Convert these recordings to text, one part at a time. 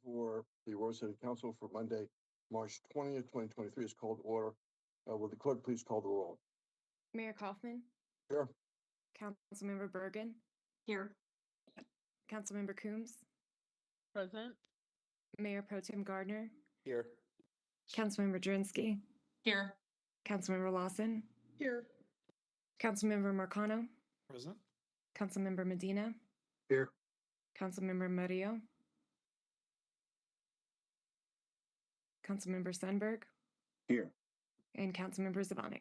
for the Aurora City Council for Monday, March 20th, 2023 is called order. Will the clerk please call the roll? Mayor Kaufman? Here. Councilmember Bergen? Here. Councilmember Coombs? Present. Mayor Pro Tem Gardner? Here. Councilmember Drinsky? Here. Councilmember Lawson? Here. Councilmember Marcano? Present. Councilmember Medina? Here. Councilmember Murillo? Councilmember Sundberg? Here. And Councilmember Zvonek.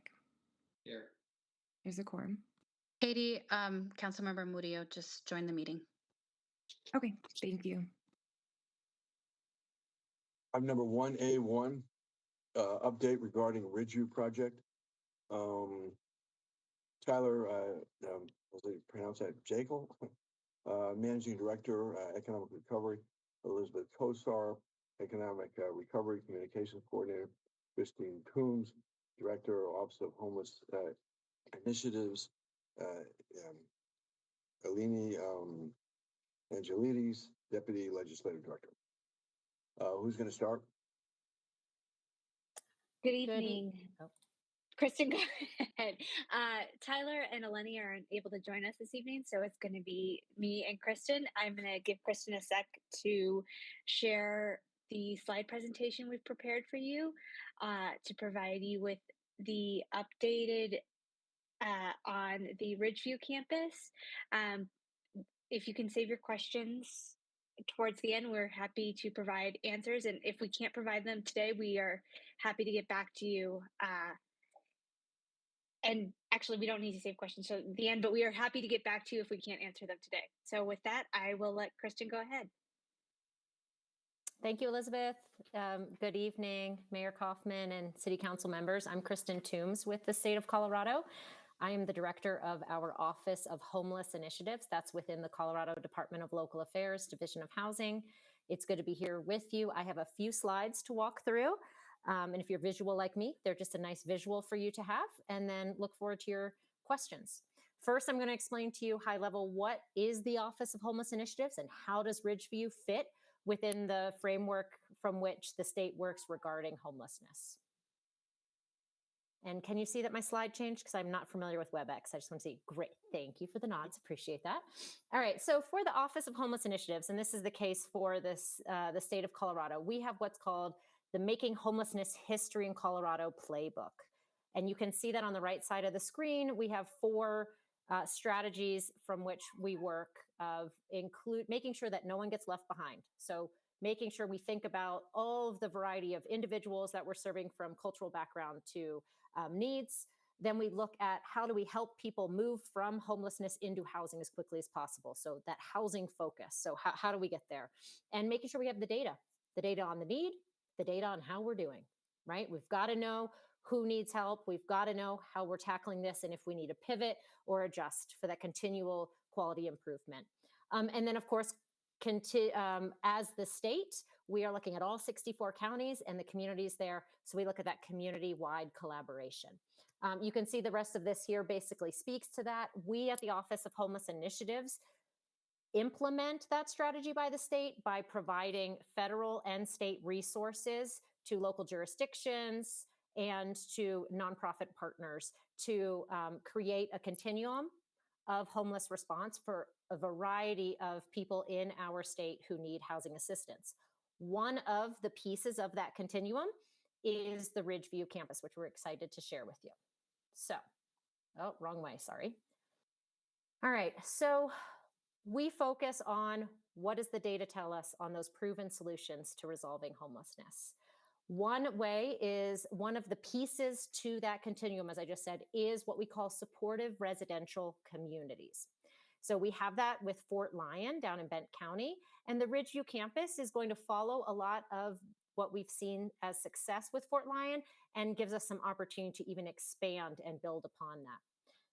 Here. There's a quorum. Katie, Councilmember Murillo just joined the meeting. Okay, thank you. Item number 1A1, update regarding Ridgeview project. Tyler, as they pronounce that, Jekyll, Managing Director, Economic Recovery, Elizabeth Kosar, Economic Recovery Communications Coordinator, Christine Coombs, Director, Office of Homeless Initiatives, Eleni Angelides, Deputy Legislative Director. Who's going to start? Good evening. Kristen, go ahead. Tyler and Eleni aren't able to join us this evening, so it's going to be me and Kristen. I'm going to give Kristen a sec to share the slide presentation we've prepared for you to provide you with the updated on the Ridgeview campus. If you can save your questions towards the end, we're happy to provide answers. And if we can't provide them today, we are happy to get back to you. And actually, we don't need to save questions till the end, but we are happy to get back to you if we can't answer them today. So with that, I will let Kristen go ahead. Thank you, Elizabeth. Good evening, Mayor Kaufman and City Council members. I'm Kristen Toombs with the state of Colorado. I am the director of our Office of Homeless Initiatives. That's within the Colorado Department of Local Affairs, Division of Housing. It's good to be here with you. I have a few slides to walk through. And if you're visual like me, they're just a nice visual for you to have, and then look forward to your questions. First, I'm going to explain to you high level, what is the Office of Homeless Initiatives and how does Ridgeview fit within the framework from which the state works regarding homelessness. And can you see that my slide changed? Because I'm not familiar with WebEx. I just want to say, great, thank you for the nods, appreciate that. All right, so for the Office of Homeless Initiatives, and this is the case for this the state of Colorado, we have what's called the Making Homelessness History in Colorado Playbook. And you can see that on the right side of the screen. We have 4 strategies from which we work of making sure that no one gets left behind. So making sure we think about all of the variety of individuals that we're serving, from cultural background to needs. Then we look at how do we help people move from homelessness into housing as quickly as possible. So that housing focus. So how do we get there? And making sure we have the data on the need, the data on how we're doing, right? We've got to know who needs help. We've got to know how we're tackling this and if we need to pivot or adjust for that continual quality improvement. And then, of course, as the state, we are looking at all 64 counties and the communities there. So we look at that community-wide collaboration. You can see the rest of this here basically speaks to that. We at the Office of Homeless Initiatives implement that strategy by the state by providing federal and state resources to local jurisdictions and to nonprofit partners to create a continuum of homeless response for a variety of people in our state who need housing assistance. One of the pieces of that continuum is the Ridgeview campus, which we're excited to share with you. So, wrong way, sorry. All right, so we focus on what does the data tell us on those proven solutions to resolving homelessness. One way is, one of the pieces to that continuum, as I just said, is what we call supportive residential communities. So we have that with Fort Lyon down in Bent County, and the Ridgeview campus is going to follow a lot of what we've seen as success with Fort Lyon and gives us some opportunity to even expand and build upon that.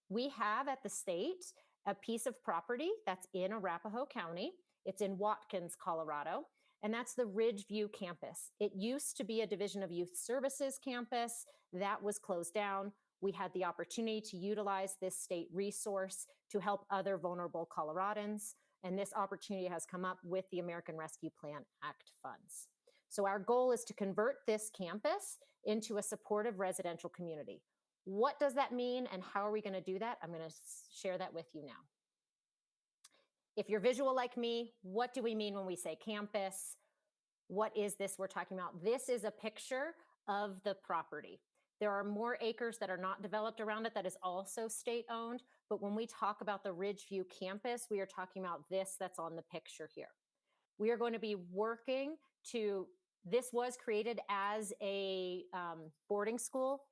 We have at the state a piece of property that's in Arapahoe County. It's in Watkins, Colorado, and that's the Ridgeview campus. It used to be a Division of Youth Services campus that was closed down. we had the opportunity to utilize this state resource to help other vulnerable Coloradans. And this opportunity has come up with the American Rescue Plan Act funds. So our goal is to convert this campus into a supportive residential community. What does that mean and how are we going to do that? I'm going to share that with you now. If you're visual like me, what do we mean when we say campus? What is this we're talking about? This is a picture of the property. There are more acres that are not developed around it that is also state owned. But when we talk about the Ridgeview campus, we are talking about this that's on the picture here. We are going to be working to, this was created as a boarding school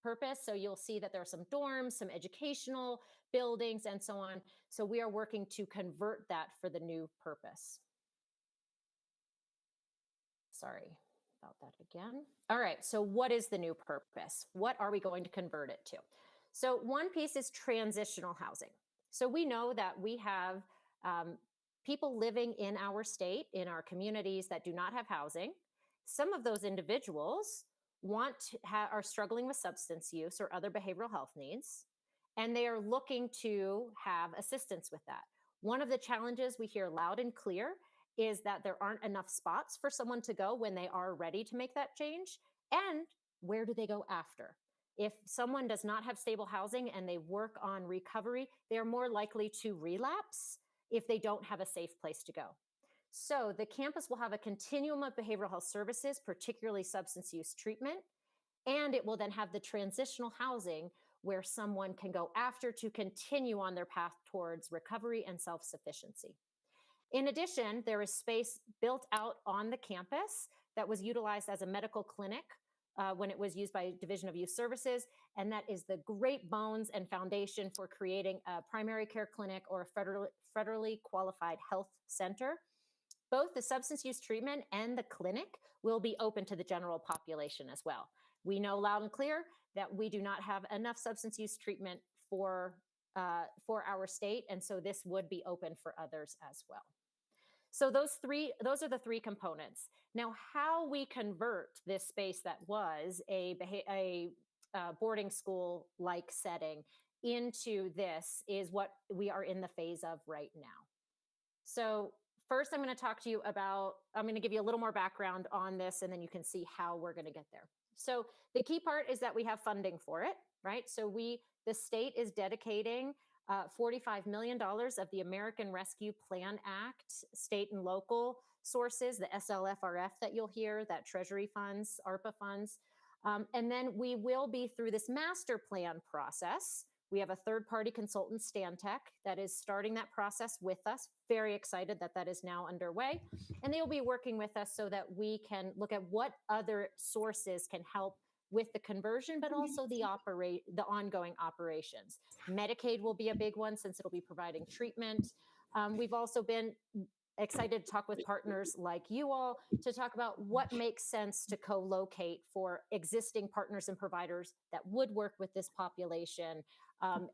purpose. So you'll see that there are some dorms, some educational buildings, and so on. So we are working to convert that for the new purpose. Sorry about that again. All right, so what is the new purpose? What are we going to convert it to? So one piece is transitional housing. So we know that we have people living in our state, in our communities that do not have housing. Some of those individuals are struggling with substance use or other behavioral health needs, and they are looking to have assistance with that. One of the challenges we hear loud and clear is that there aren't enough spots for someone to go when they are ready to make that change. And where do they go after? If someone does not have stable housing and they work on recovery, they are more likely to relapse if they don't have a safe place to go. So the campus will have a continuum of behavioral health services, particularly substance use treatment, and it will then have the transitional housing where someone can go after to continue on their path towards recovery and self-sufficiency. In addition, there is space built out on the campus that was utilized as a medical clinic when it was used by Division of Youth Services, and that is the great bones and foundation for creating a primary care clinic or a federally qualified health center. Both the substance use treatment and the clinic will be open to the general population as well. We know loud and clear that we do not have enough substance use treatment for our state, and so this would be open for others as well. So those are the three components. Now, how we convert this space that was a boarding school-like setting into this is what we are in the phase of right now. So first, I'm going to give you a little more background on this, and then you can see how we're going to get there. So the key part is that we have funding for it, right? So the state is dedicating $45 million of the American Rescue Plan Act, state and local sources, the SLFRF that you'll hear, that Treasury funds, ARPA funds. And then we will be through this master plan process. We have a third-party consultant, Stantec, that is starting that process with us. Very excited that that is now underway. And they will be working with us so that we can look at what other sources can help with the conversion, but also the ongoing operations. Medicaid will be a big one since it'll be providing treatment. We've also been excited to talk with partners like you all to talk about what makes sense to co-locate for existing partners and providers that would work with this population,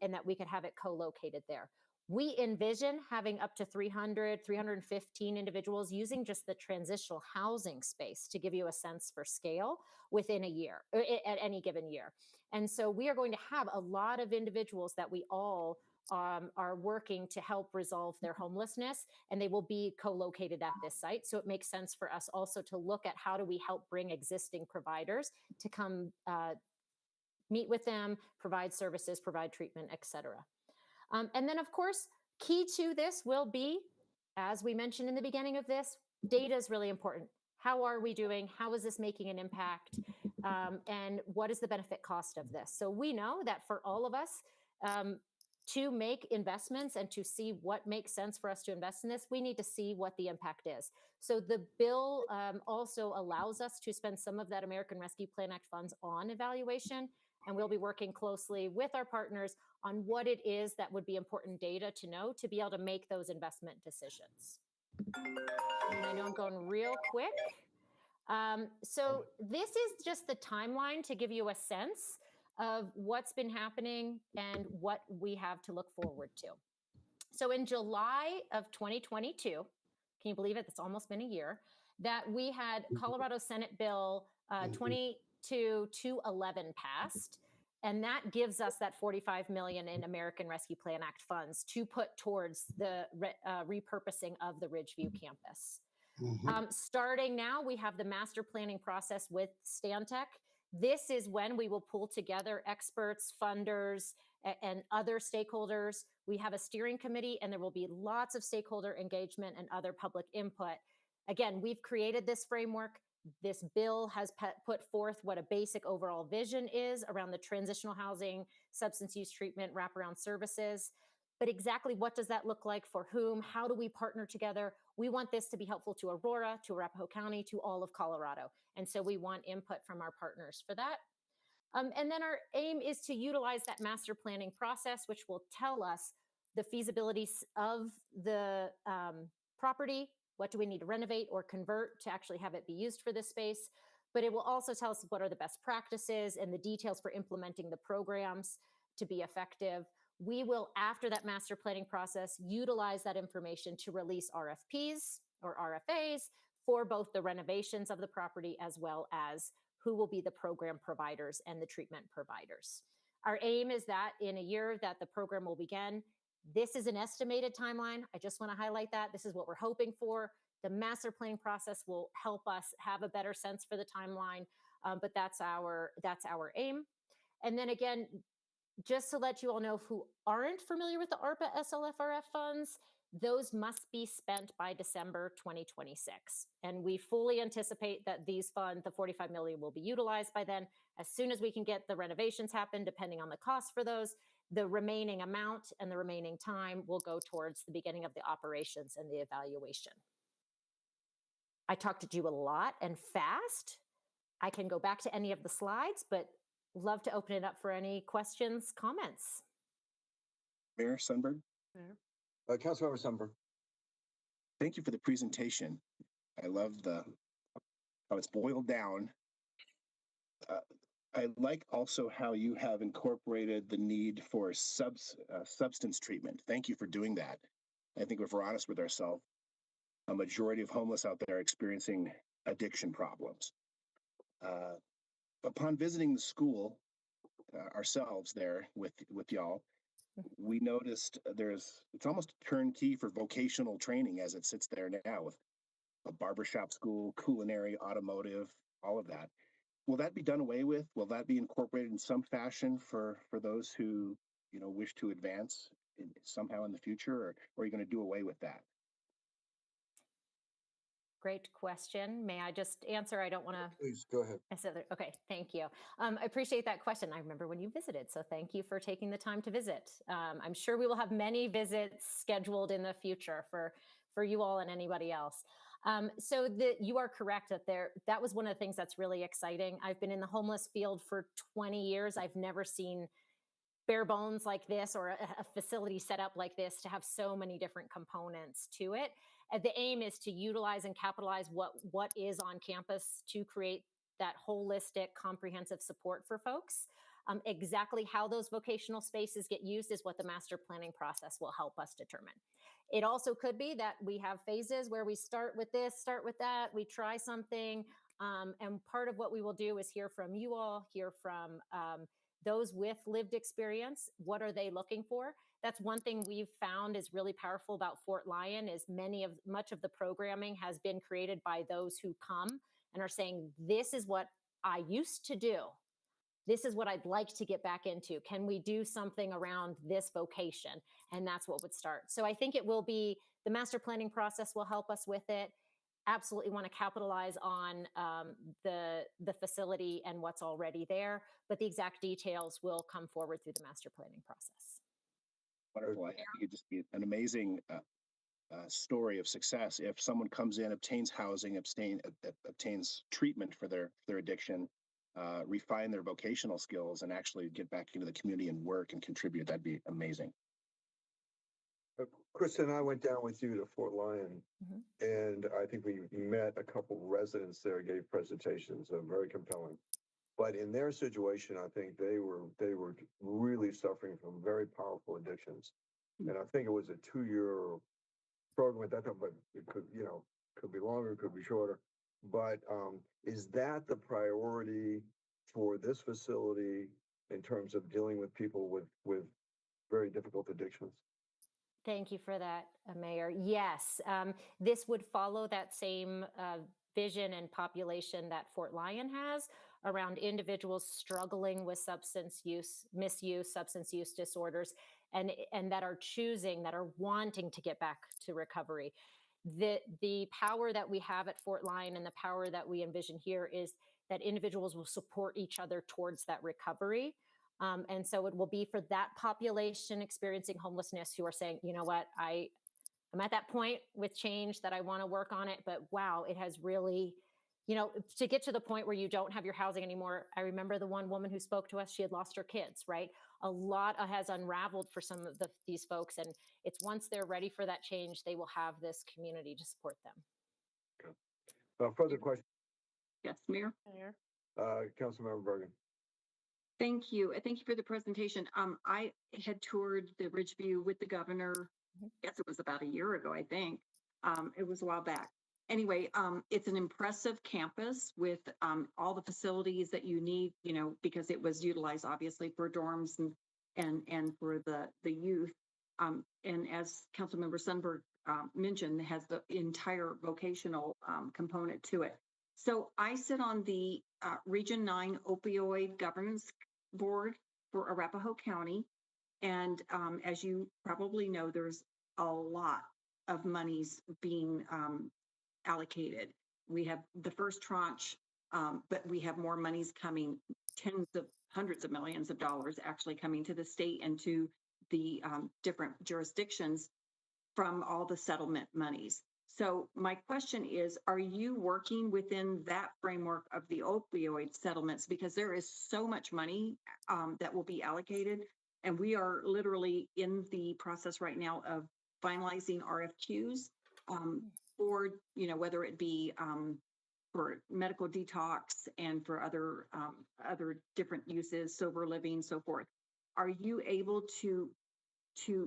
and that we could have it co-located there. We envision having up to 300, 315 individuals using just the transitional housing space to give you a sense for scale within a year, at any given year. And so we are going to have a lot of individuals that we all are working to help resolve their homelessness, and they will be co-located at this site. So it makes sense for us also to look at how do we help bring existing providers to come meet with them, provide services, provide treatment, et cetera. And then, of course, key to this will be, as we mentioned in the beginning of this, data is really important. How are we doing? How is this making an impact? And what is the benefit cost of this? So we know that for all of us, to make investments and to see what makes sense for us to invest in this, we need to see what the impact is. So the bill also allows us to spend some of that American Rescue Plan Act funds on evaluation, and we'll be working closely with our partners on what it is that would be important data to know to be able to make those investment decisions. And I know I'm going real quick. So this is just the timeline to give you a sense of what's been happening and what we have to look forward to. So in July of 2022, can you believe it? It's almost been a year, that we had Colorado Senate Bill to 211 passed. And that gives us that 45 million in American Rescue Plan Act funds to put towards the repurposing of the Ridgeview campus. Starting now, we have the master planning process with Stantec. This is when we will pull together experts, funders, and other stakeholders. We have a steering committee, and there will be lots of stakeholder engagement and other public input. Again, we've created this framework. This bill has put forth what a basic overall vision is around the transitional housing, substance use treatment, wraparound services. But exactly what does that look like for whom? How do we partner together? We want this to be helpful to Aurora, to Arapahoe County, to all of Colorado. And so we want input from our partners for that. And then our aim is to utilize that master planning process, which will tell us the feasibility of the property. What do we need to renovate or convert to actually have it be used for this space? But it will also tell us what are the best practices and the details for implementing the programs to be effective. We will, after that master planning process, utilize that information to release RFPs or RFAs for both the renovations of the property as well as who will be the program providers and the treatment providers. Our aim is that in a year that the program will begin. This is an estimated timeline. I just want to highlight that. This is what we're hoping for. The master planning process will help us have a better sense for the timeline, but that's our aim. And then again, just to let you all know who aren't familiar with the ARPA SLFRF funds, those must be spent by December 2026. And we fully anticipate that these funds, the 45 million, will be utilized by then. As soon as we can get the renovations happen, depending on the cost for those, the remaining amount and the remaining time will go towards the beginning of the operations and the evaluation. I talked to you a lot and fast. I can go back to any of the slides, but love to open it up for any questions, comments. Mayor Sundberg, Councilmember Sundberg. thank you for the presentation. I love how it's boiled down. I like also how you have incorporated the need for substance treatment. Thank you for doing that. I think if we're honest with ourselves, a majority of homeless out there are experiencing addiction problems. Upon visiting the school ourselves there with y'all, we noticed it's almost turnkey for vocational training as it sits there now with a barbershop school, culinary, automotive, all of that. Will that be done away with? Will that be incorporated in some fashion for those who wish to advance somehow in the future, or are you going to do away with that? Great question. May I just answer? I don't want to. Please go ahead. Okay, thank you. I appreciate that question. I remember when you visited, so thank you for taking the time to visit. I'm sure we will have many visits scheduled in the future for you all and anybody else. So you are correct that was one of the things that's really exciting. I've been in the homeless field for 20 years. I've never seen bare bones like this or a facility set up like this to have so many different components to it. The aim is to utilize and capitalize what is on campus to create that holistic, comprehensive support for folks. Exactly how those vocational spaces get used is what the master planning process will help us determine. It also could be that we have phases where we start with this, start with that, we try something, and part of what we will do is hear from you all, hear from those with lived experience. What are they looking for? That's one thing we've found is really powerful about Fort Lyon is much of the programming has been created by those who come and are saying, this is what I used to do. This is what I'd like to get back into. Can we do something around this vocation? And that's what would start. So I think it will be, the master planning process will help us with it. Absolutely want to capitalize on the facility and what's already there, but the exact details will come forward through the master planning process. Wonderful. I think it'd just be an amazing story of success if someone comes in, obtains housing, obtains treatment for their addiction, refine their vocational skills, and actually get back into the community and work and contribute. That'd be amazing. Kristen and I went down with you to Fort Lyon, and I think we met a couple residents there, gave presentations, very compelling. But in their situation, I think they were really suffering from very powerful addictions, and I think it was a 2-year program at that time. But it could be longer, it could be shorter. But is that the priority for this facility in terms of dealing with people with very difficult addictions? Thank you for that, Mayor. Yes, this would follow that same vision and population that Fort Lyon has around individuals struggling with substance use, misuse, substance use disorders, and that are choosing, that are wanting to get back to recovery. The power that we have at Fort Lyon and the power that we envision here is that individuals will support each other towards that recovery. And so it will be for that population experiencing homelessness who are saying, you know what, I'm at that point with change that I want to work on it, but wow, it has really, to get to the point where you don't have your housing anymore. I remember the one woman who spoke to us, she had lost her kids, right? A lot has unraveled for some of these folks. And it's once they're ready for that change, they will have this community to support them. Okay. Further question, Yes, Mayor. Mayor. Councilmember Bergen. Thank you. Thank you for the presentation. I had toured the Ridgeview with the governor. I guess it was about a year ago, I think. It was a while back. Anyway, it's an impressive campus with all the facilities that you need, because it was utilized obviously for dorms and for the youth. And as Councilmember Sundberg mentioned, it has the entire vocational component to it. So I sit on the Region 9 Opioid Governance Board for Arapahoe County. And as you probably know, there's a lot of monies being allocated. We have the first tranche, but we have more monies coming, hundreds of millions of dollars actually coming to the state and to the different jurisdictions from all the settlement monies. So my question is, are you working within that framework of the opioid settlements? Because there is so much money that will be allocated. And we are literally in the process right now of finalizing RFQs for, whether it be for medical detox and for other different uses, sober living, so forth. Are you able to,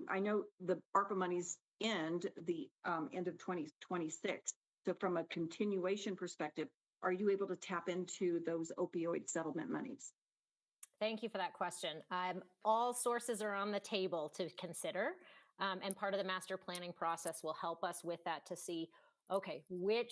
I know the ARPA monies end the end of 2026. So from a continuation perspective, are you able to tap into those opioid settlement monies? Thank you for that question. All sources are on the table to consider, and part of the master planning process will help us with that to see, okay, we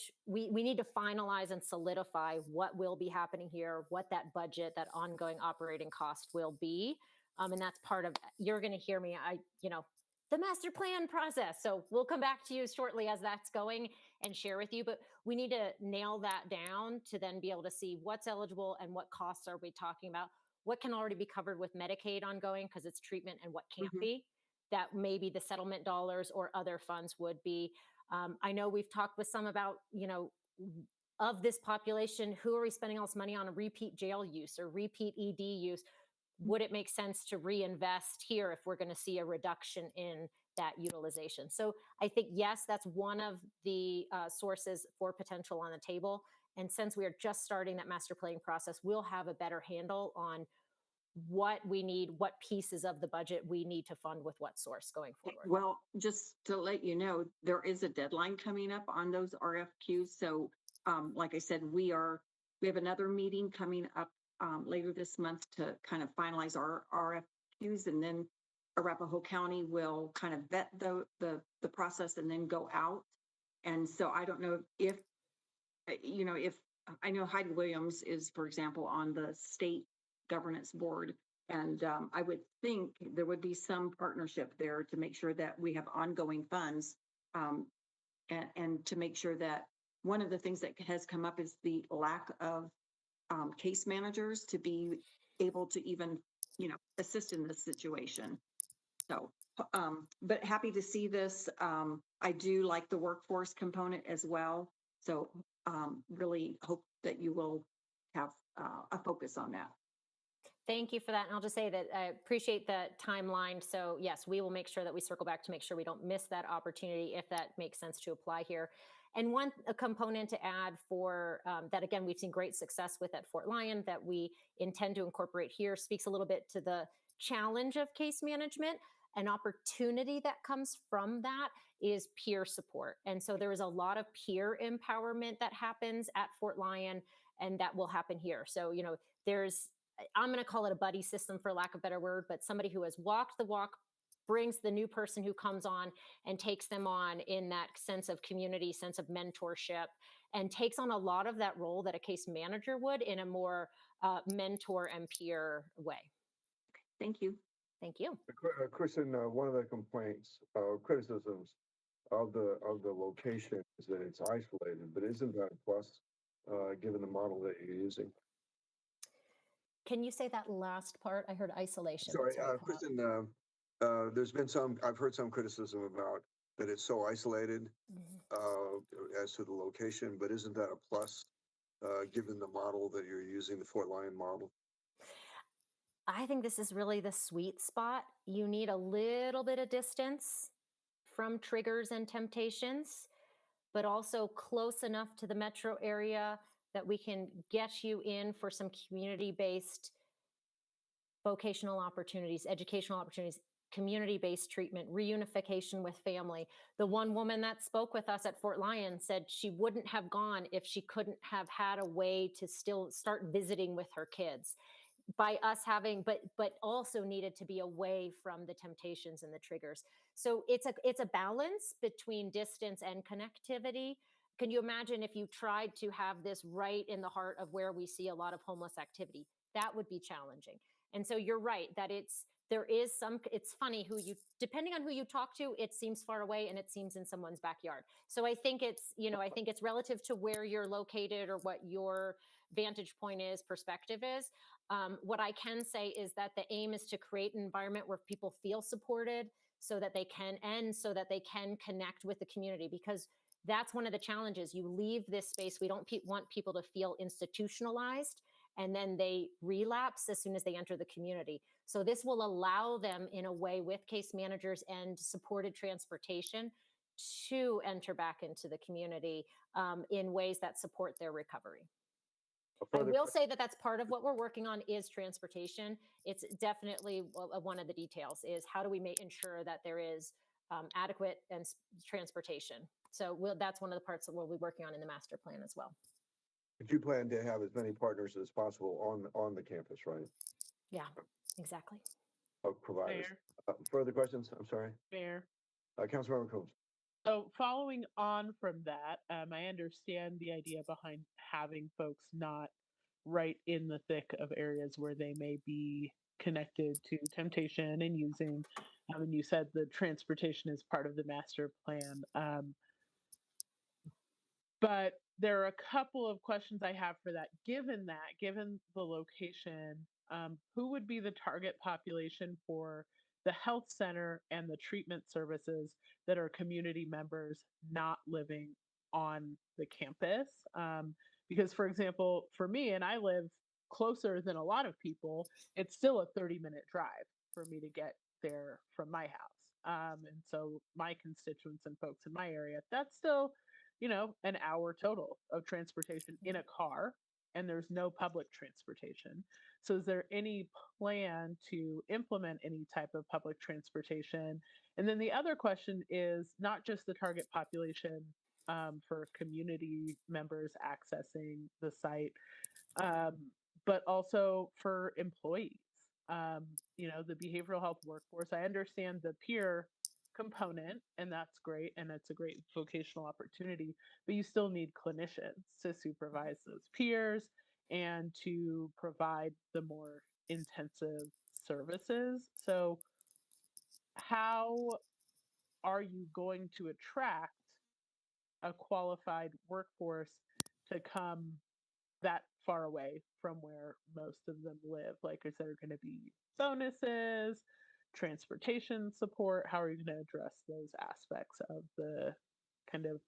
need to finalize and solidify what will be happening here, what that budget, that ongoing operating cost will be. And that's part of, you're going to hear me, the master plan process. So we'll come back to you shortly as that's going and share with you, but we need to nail that down to then be able to see what's eligible and what costs are we talking about, what can already be covered with Medicaid ongoing because it's treatment and what can't be, that maybe the settlement dollars or other funds would be. I know we've talked with some about, of this population, who are we spending all this money on a repeat jail use or repeat ED use? Would it make sense to reinvest here if we're going to see a reduction in that utilization? So I think, yes, that's one of the sources for potential on the table. And since we are just starting that master planning process, we'll have a better handle on what we need, what pieces of the budget we need to fund with what source going forward. Well, just to let you know, there is a deadline coming up on those RFQs. So like I said, we have another meeting coming up later this month to kind of finalize our RFQs, and then Arapahoe County will kind of vet the process and then go out. And so I don't know if I know Heidi Williams is, for example, on the state governance board, and I would think there would be some partnership there to make sure that we have ongoing funds, and to make sure that one of the things that has come up is the lack of case managers to be able to even, assist in this situation. So, but happy to see this. I do like the workforce component as well. So really hope that you will have a focus on that. Thank you for that. And I'll just say that I appreciate the timeline. So yes, we will make sure that we circle back to make sure we don't miss that opportunity if that makes sense to apply here. And a component to add for that, again, we've seen great success with at Fort Lyon that we intend to incorporate here, speaks a little bit to the challenge of case management. An opportunity that comes from that is peer support. And so there is a lot of peer empowerment that happens at Fort Lyon, and that will happen here. So, I'm going to call it a buddy system for lack of a better word, but somebody who has walked the walk brings the new person who comes on and takes them on in that sense of community, sense of mentorship, and takes on a lot of that role that a case manager would in a more mentor and peer way. Thank you. Thank you. Kristen, one of the complaints, criticisms of the location is that it's isolated, but isn't that a plus given the model that you're using? Can you say that last part? I heard isolation. Sorry, cut out. Kristen, there's been I've heard some criticism about that it's so isolated as to the location, but isn't that a plus given the model that you're using, the Fort Lyon model? I think this is really the sweet spot. You need a little bit of distance from triggers and temptations, but also close enough to the metro area that we can get you in for some community-based vocational opportunities, educational opportunities, community-based treatment, reunification with family. The one woman that spoke with us at Fort Lyon said she wouldn't have gone if she couldn't have had a way to still start visiting with her kids. By us having, but also needed to be away from the temptations and the triggers. So it's a balance between distance and connectivity. Can you imagine if you tried to have this right in the heart of where we see a lot of homeless activity? That would be challenging. And so you're right that it's funny depending on who you talk to, it seems far away and it seems in someone's backyard. So I think it's relative to where you're located or what your vantage point is, perspective is. What I can say is that the aim is to create an environment where people feel supported so that they can connect with the community, because that's one of the challenges. You leave this space. We don't want people to feel institutionalized and then they relapse as soon as they enter the community. So this will allow them in a way with case managers and supported transportation to enter back into the community in ways that support their recovery. I will say that that's part of what we're working on is transportation. It's definitely one of the details is how do we ensure that there is adequate and transportation. So that's one of the parts that we'll be working on in the master plan as well. But you plan to have as many partners as possible on the campus, right? Yeah, exactly. Of providers. Fair. Further questions? I'm sorry. Fair. Councilmember Combs. So following on from that, I understand the idea behind having folks not right in the thick of areas where they may be connected to temptation and using. And you said the transportation is part of the master plan. But there are a couple of questions I have for that. Given the location, who would be the target population for the health center and the treatment services that are community members not living on the campus? Because, for example, for me, and I live closer than a lot of people, it's still a 30-minute drive for me to get there from my house. And so my constituents and folks in my area, that's still an hour total of transportation in a car, and there's no public transportation. So is there any plan to implement any type of public transportation? And then the other question is not just the target population for community members accessing the site, but also for employees. The behavioral health workforce, I understand the peer component, and that's great, and it's a great vocational opportunity, but you still need clinicians to supervise those peers and to provide the more intensive services. So how are you going to attract a qualified workforce to come that far away from where most of them live? Like, is there going to be bonuses, transportation support? How are you going to address those aspects of the kind of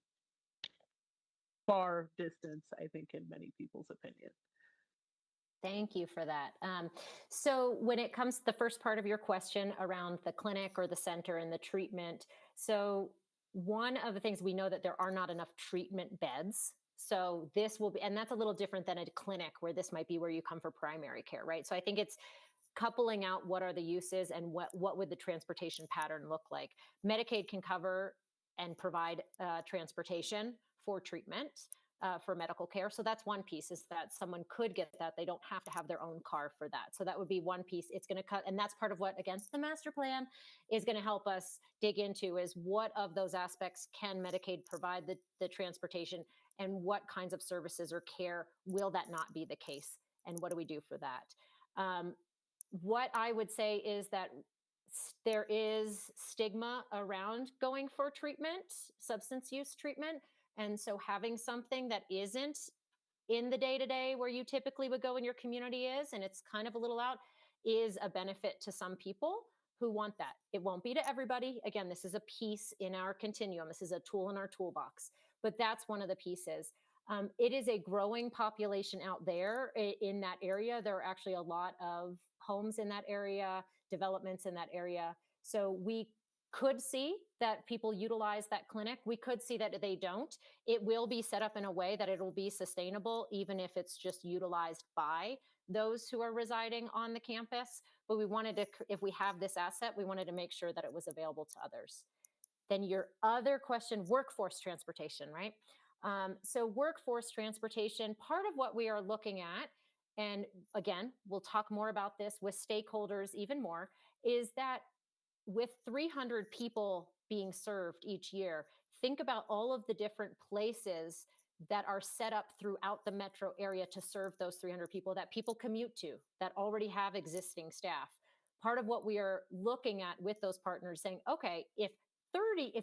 far distance, I think, in many people's opinion? Thank you for that. So when it comes to the first part of your question around the clinic or the center and the treatment, so one of the things we know that there are not enough treatment beds. So this will be, and that's a little different than a clinic where this might be where you come for primary care, right? So I think it's coupling out what are the uses and what would the transportation pattern look like. Medicaid can cover and provide transportation for treatment. for medical care. So that's one piece, is that someone could get that. They don't have to have their own car for that. So that would be one piece. It's going to cut, and that's part of what, again, the master plan is going to help us dig into, is what of those aspects can Medicaid provide the transportation, and what kinds of services or care will that not be the case, and what do we do for that? What I would say is that there is stigma around going for treatment, substance use treatment. And so having something that isn't in the day-to-day where you typically would go in your community is, and it's kind of a little out, is a benefit to some people who want that. It won't be to everybody. Again, this is a piece in our continuum. This is a tool in our toolbox, but that's one of the pieces. It is a growing population out there in that area. There are actually a lot of homes in that area, developments in that area. So we could see that people utilize that clinic. We could see that they don't. It will be set up in a way that it'll be sustainable, even if it's just utilized by those who are residing on the campus. But we wanted to, if we have this asset, we wanted to make sure that it was available to others. Then your other question, workforce transportation, right? So workforce transportation, part of what we are looking at, and again, we'll talk more about this with stakeholders even more, is that with 300 people being served each year, think about all of the different places that are set up throughout the metro area to serve those 300 people that people commute to, that already have existing staff. Part of what we are looking at with those partners, saying, okay, if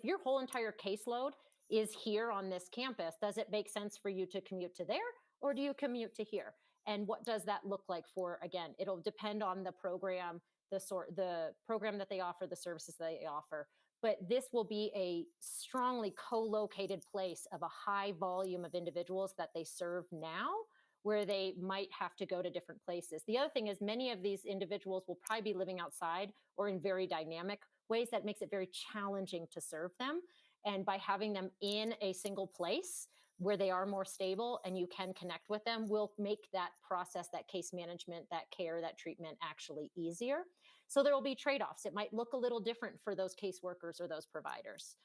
your whole entire caseload is here on this campus, does it make sense for you to commute to there, or do you commute to here? And what does that look like for, again, it'll depend on the program, the program that they offer, the services that they offer. But this will be a strongly co-located place of a high volume of individuals that they serve now, where they might have to go to different places. The other thing is, many of these individuals will probably be living outside or in very dynamic ways that makes it very challenging to serve them. And by having them in a single place where they are more stable and you can connect with them, will make that process, that case management, that care, that treatment actually easier. So there will be trade-offs. It might look a little different for those caseworkers or those providers.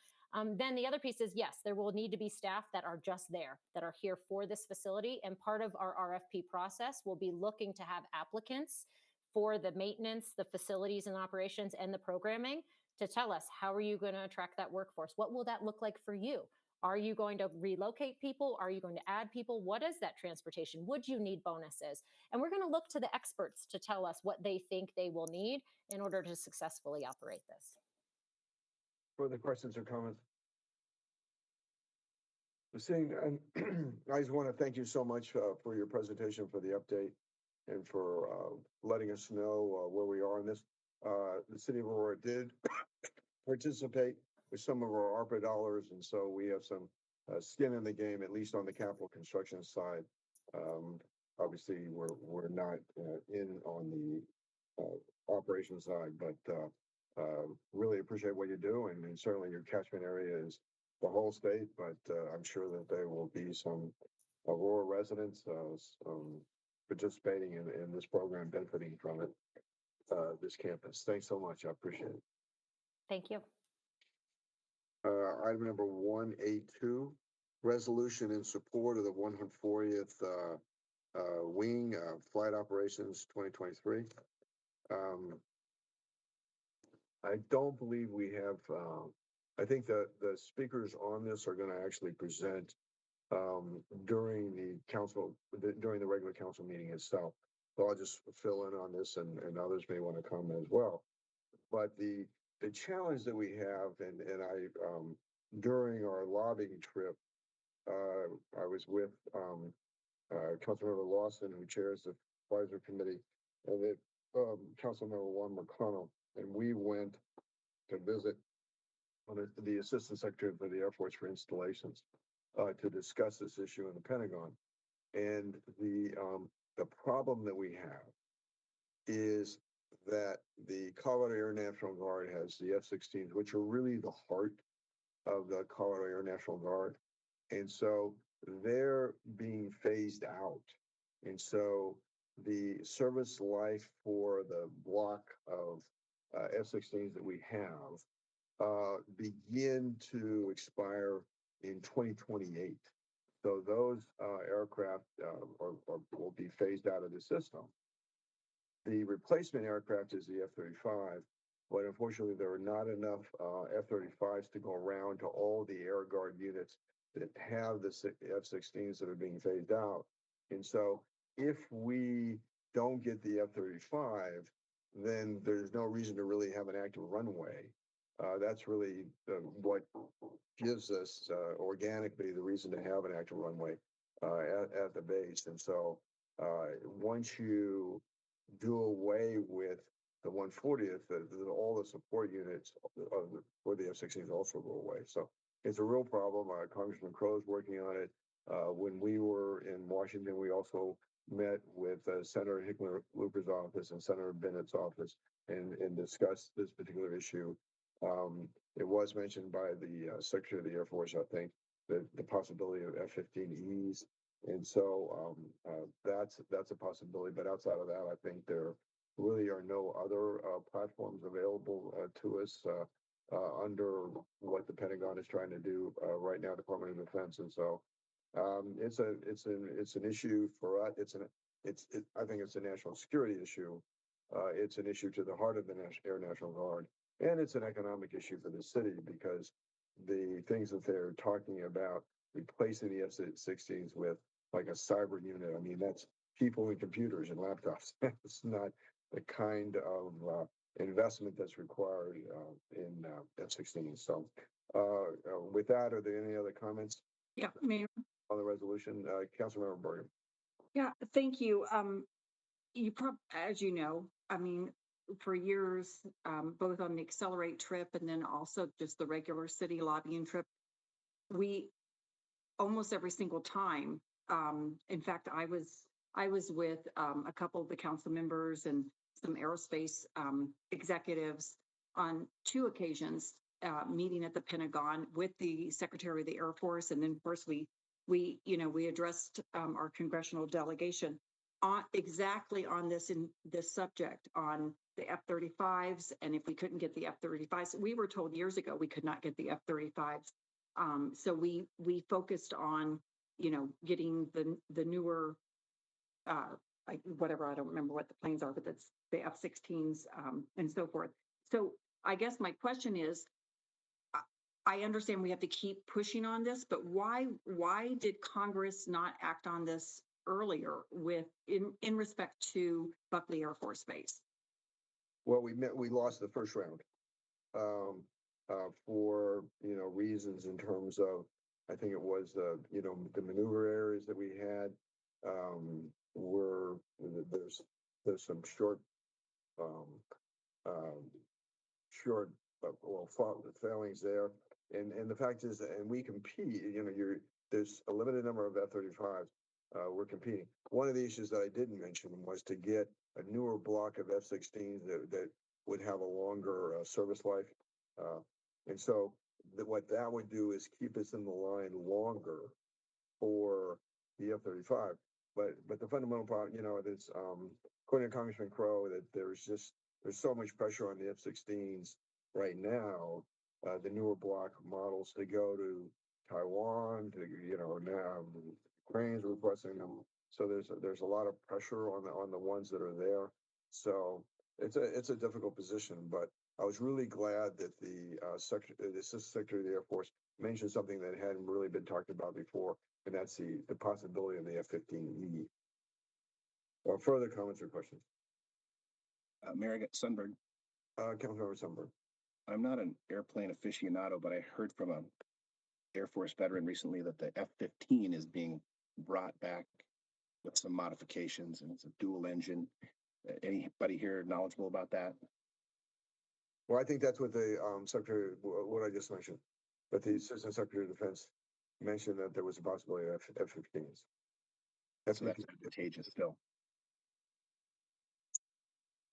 Then the other piece is, yes, there will need to be staff that are just there, that are here for this facility. And part of our RFP process will be looking to have applicants for the maintenance, the facilities and operations, and the programming to tell us, how are you going to attract that workforce? What will that look like for you? Are you going to relocate people? Are you going to add people? What is that transportation? Would you need bonuses? And we're going to look to the experts to tell us what they think they will need in order to successfully operate this. Further questions or comments? Seeing, I just want to thank you so much for your presentation, for the update, and for letting us know where we are in this. The city of Aurora did participate with some of our ARPA dollars, and so we have some skin in the game, at least on the capital construction side. Obviously, we're not in on the operations side, but really appreciate what you do, and certainly your catchment area is the whole state, but I'm sure that there will be some Aurora residents participating in this program, benefiting from it, this campus. Thanks so much. I appreciate it. Thank you. Item number 182, resolution in support of the 140th Wing Flight Operations 2023. I don't believe we have, I think that the speakers on this are going to actually present during the regular council meeting itself. So I'll just fill in on this, and others may want to come as well. But the challenge that we have, and I during our lobbying trip, I was with Councilmember Lawson, who chairs the advisory committee, and then Councilmember Juan McConnell, and we went to visit the Assistant Secretary for the Air Force for installations to discuss this issue in the Pentagon. And the problem that we have is that the Colorado Air National Guard has the F-16s, which are really the heart of the Colorado Air National Guard. And so they're being phased out. And so the service life for the block of F-16s that we have begin to expire in 2028. So those aircraft will be phased out of the system. The replacement aircraft is the F-35, but unfortunately there are not enough F-35s to go around to all the Air Guard units that have the F-16s that are being phased out. And so if we don't get the F-35, then there's no reason to really have an active runway. That's really what gives us organically the reason to have an active runway at the base. And so once you do away with the 140th, all the support units for the F-16s also go away. So it's a real problem. Congressman Crow is working on it. When we were in Washington, we also met with Senator Hickenlooper's office and Senator Bennett's office and discussed this particular issue. It was mentioned by the Secretary of the Air Force, I think, the possibility of F-15Es. And so that's a possibility. But outside of that, I think there really are no other platforms available to us under what the Pentagon is trying to do right now, Department of Defense. And so it's an issue for us. I think it's a national security issue. It's an issue to the heart of the Air National Guard, and it's an economic issue for the city because the things that they're talking about replacing the F-16s with like a cyber unit. I mean, that's people and computers and laptops. It's not the kind of investment that's required in F-16. So with that, are there any other comments? Yeah, Mayor. On the resolution? Councilmember Bergen. Yeah, thank you. As you know, I mean, for years, both on the Accelerate trip and then also just the regular city lobbying trip, we almost every single time. In fact, I was with a couple of the council members and some aerospace executives on 2 occasions, meeting at the Pentagon with the Secretary of the Air Force, and then of course we addressed our congressional delegation on exactly on this subject on the F-35s, and if we couldn't get the F-35s, we were told years ago we could not get the F-35s. So we focused on, getting the newer, whatever, I don't remember what the planes are, but that's the F-16s and so forth. So I guess my question is, I understand we have to keep pushing on this, but why did Congress not act on this earlier in respect to Buckley Air Force Base? Well, we lost the first round for reasons in terms of, I think it was the maneuver areas that we had were there's some short failings there, and the fact is, and we compete. There's a limited number of F-35s. We're competing. One of the issues that I didn't mention was to get a newer block of F-16s that would have a longer service life, and so what that would do is keep us in the line longer for the F-35. But the fundamental problem, that's according to Congressman Crow, that there's so much pressure on the F-16s right now, the newer block models to go to Taiwan, to now Ukraine's requesting them. So there's a lot of pressure on the ones that are there. So it's a difficult position, but I was really glad that the Assistant Secretary of the Air Force mentioned something that hadn't really been talked about before, and that's the possibility of the F-15E. Further comments or questions? Mayor Sundberg. Councilmember Sundberg. I'm not an airplane aficionado, but I heard from a Air Force veteran recently that the F-15 is being brought back with some modifications, and it's a dual engine. Anybody here knowledgeable about that? Well, I think that's what the Secretary, what I just mentioned, but the Assistant Secretary of Defense mentioned that there was a possibility of F-15s. That's advantageous still.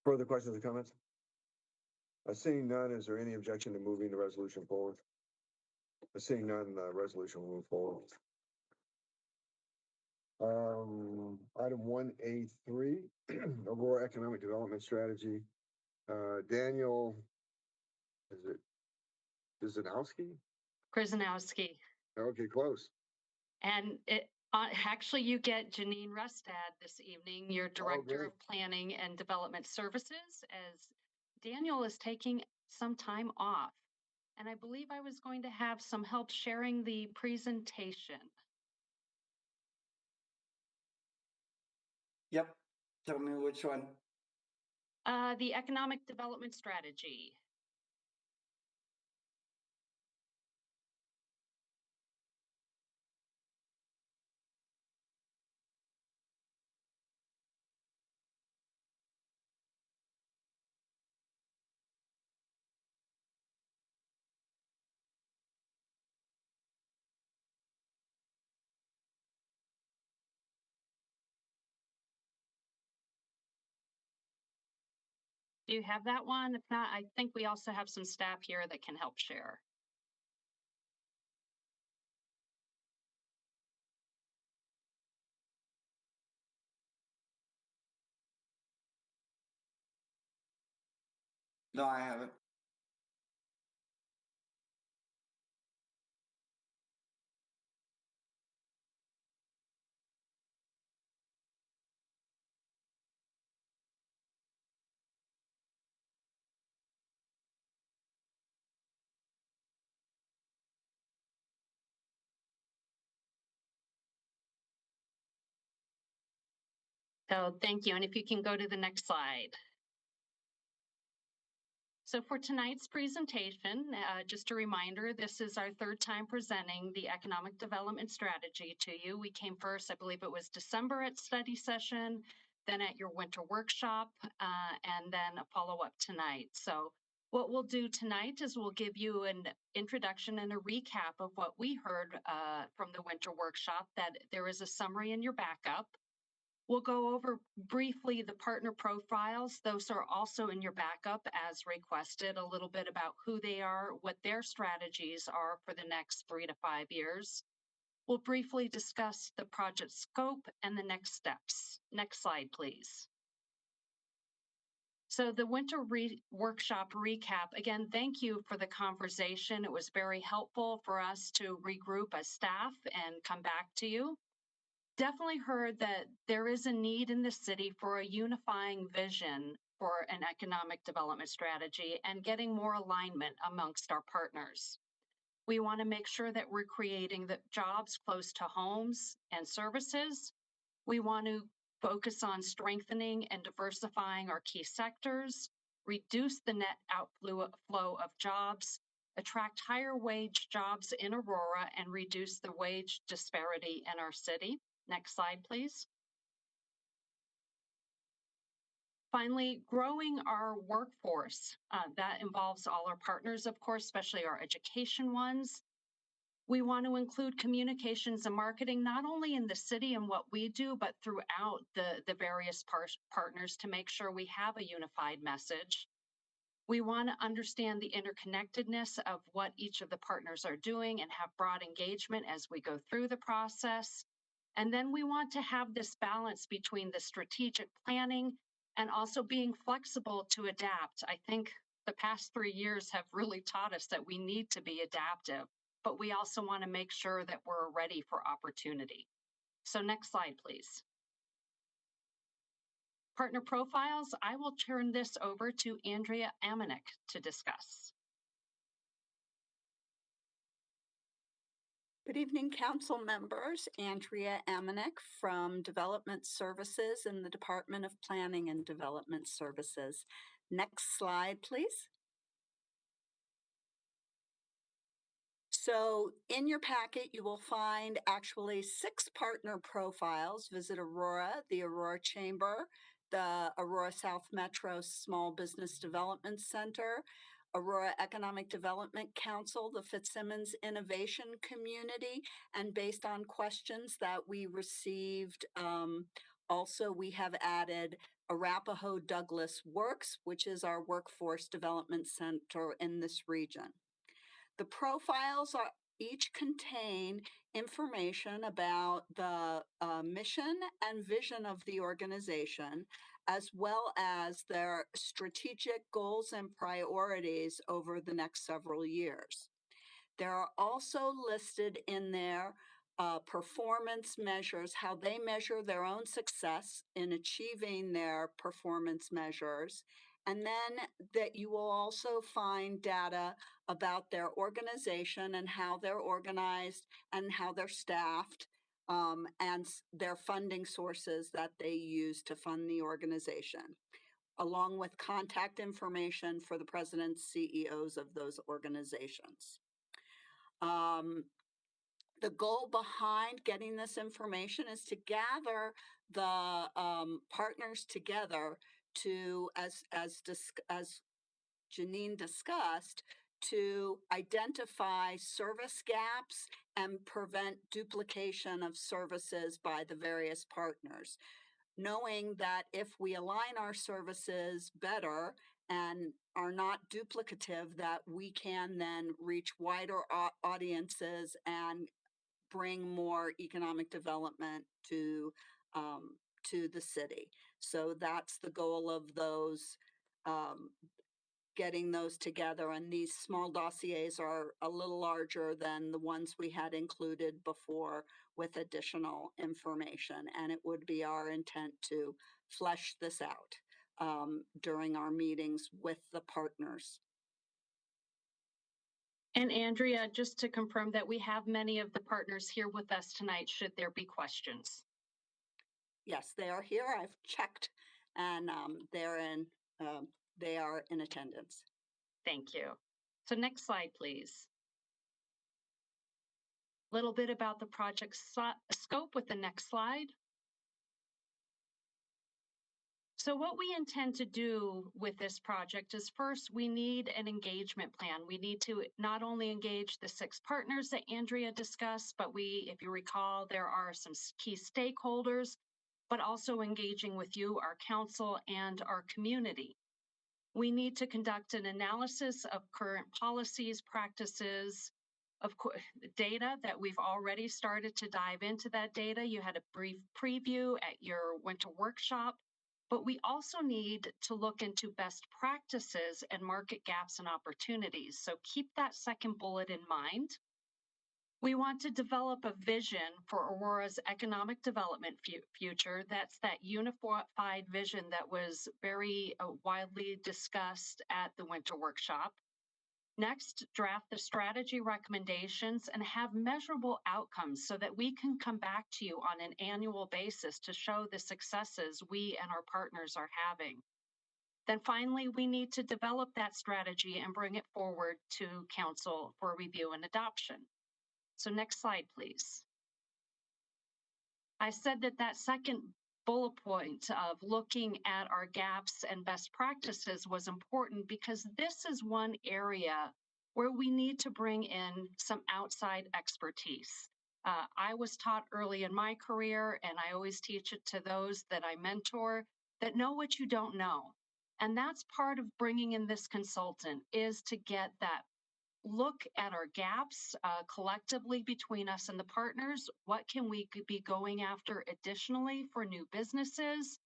Further questions or comments? Seeing none, is there any objection to moving the resolution forward? Seeing none, the resolution will move forward. Item 1A3, Aurora Economic Development Strategy. Daniel, is it Zanowski? Krasnowski. Okay, close. And actually, you get Janine Rustad this evening, your Director great. of Planning and Development Services, as Daniel is taking some time off. And I believe I was going to have some help sharing the presentation. Yep. Tell me which one. The Economic Development Strategy. Do you have that one? If not, I think we also have some staff here that can help share. No, I haven't. So thank you. And if you can go to the next slide. So for tonight's presentation, just a reminder, this is our third time presenting the Economic Development Strategy to you. We came first, I believe it was December at study session, then at your winter workshop, and then a follow-up tonight. So what we'll do tonight is we'll give you an introduction and a recap of what we heard from the winter workshop, that there is a summary in your backup. We'll go over briefly the partner profiles. Those are also in your backup as requested, a little bit about who they are, what their strategies are for the next 3 to 5 years. We'll briefly discuss the project scope and the next steps. Next slide, please. So the winter workshop recap, again, thank you for the conversation. It was very helpful for us to regroup as staff and come back to you. Definitely heard that there is a need in the city for a unifying vision for an economic development strategy and getting more alignment amongst our partners. We want to make sure that we're creating the jobs close to homes and services. We want to focus on strengthening and diversifying our key sectors, reduce the net outflow of jobs, attract higher wage jobs in Aurora, and reduce the wage disparity in our city. Next slide, please. Finally, growing our workforce. That involves all our partners, of course, especially our education ones. We want to include communications and marketing, not only in the city and what we do, but throughout the various partners to make sure we have a unified message. We want to understand the interconnectedness of what each of the partners are doing and have broad engagement as we go through the process. And then we want to have this balance between the strategic planning and also being flexible to adapt. I think the past 3 years have really taught us that we need to be adaptive, but we also want to make sure that we're ready for opportunity. So next slide, please. Partner profiles, I will turn this over to Andrea Amanek to discuss. Good evening, council members. Andrea Amanek from Development Services in the Department of Planning and Development Services. Next slide, please. So in your packet, you will find actually 6 partner profiles. Visit Aurora, the Aurora Chamber, the Aurora South Metro Small Business Development Center, Aurora Economic Development Council, the Fitzsimmons Innovation Community, and based on questions that we received, also we have added Arapahoe Douglas Works, which is our workforce development center in this region. The profiles each contain information about the mission and vision of the organization, as well as their strategic goals and priorities over the next several years. There are also listed in there performance measures, how they measure their own success in achieving their performance measures. And then that you will also find data about their organization and how they're organized and how they're staffed, and their funding sources that they use to fund the organization, along with contact information for the presidents, CEOs of those organizations. The goal behind getting this information is to gather the partners together to, as Janine discussed, to identify service gaps and prevent duplication of services by the various partners, knowing that if we align our services better and are not duplicative, that we can then reach wider audiences and bring more economic development to the city. So that's the goal of those, getting those together. And these small dossiers are a little larger than the ones we had included before with additional information. And it would be our intent to flesh this out during our meetings with the partners. And Andrea, just to confirm that we have many of the partners here with us tonight, should there be questions? Yes, they are here. I've checked, and they are in attendance. Thank you. So next slide, please. A little bit about the project scope with the next slide. So what we intend to do with this project is, first, we need an engagement plan. We need to not only engage the 6 partners that Andrea discussed, but if you recall, there are some key stakeholders, but also engaging with you, our council, and our community. We need to conduct an analysis of current policies, practices, of course, data that we've already started to dive into that data. You had a brief preview at your winter workshop, but we also need to look into best practices and market gaps and opportunities. So keep that second bullet in mind. We want to develop a vision for Aurora's economic development future. That's that unified vision that was very widely discussed at the winter workshop. Next, draft the strategy recommendations and have measurable outcomes so that we can come back to you on an annual basis to show the successes we and our partners are having. Then finally, we need to develop that strategy and bring it forward to council for review and adoption. So next slide, please. I said that second bullet point of looking at our gaps and best practices was important because this is one area where we need to bring in some outside expertise. I was taught early in my career, and I always teach it to those that I mentor, that know what you don't know. And that's part of bringing in this consultant, is to get that look at our gaps collectively between us and the partners. What can we be going after additionally for new businesses?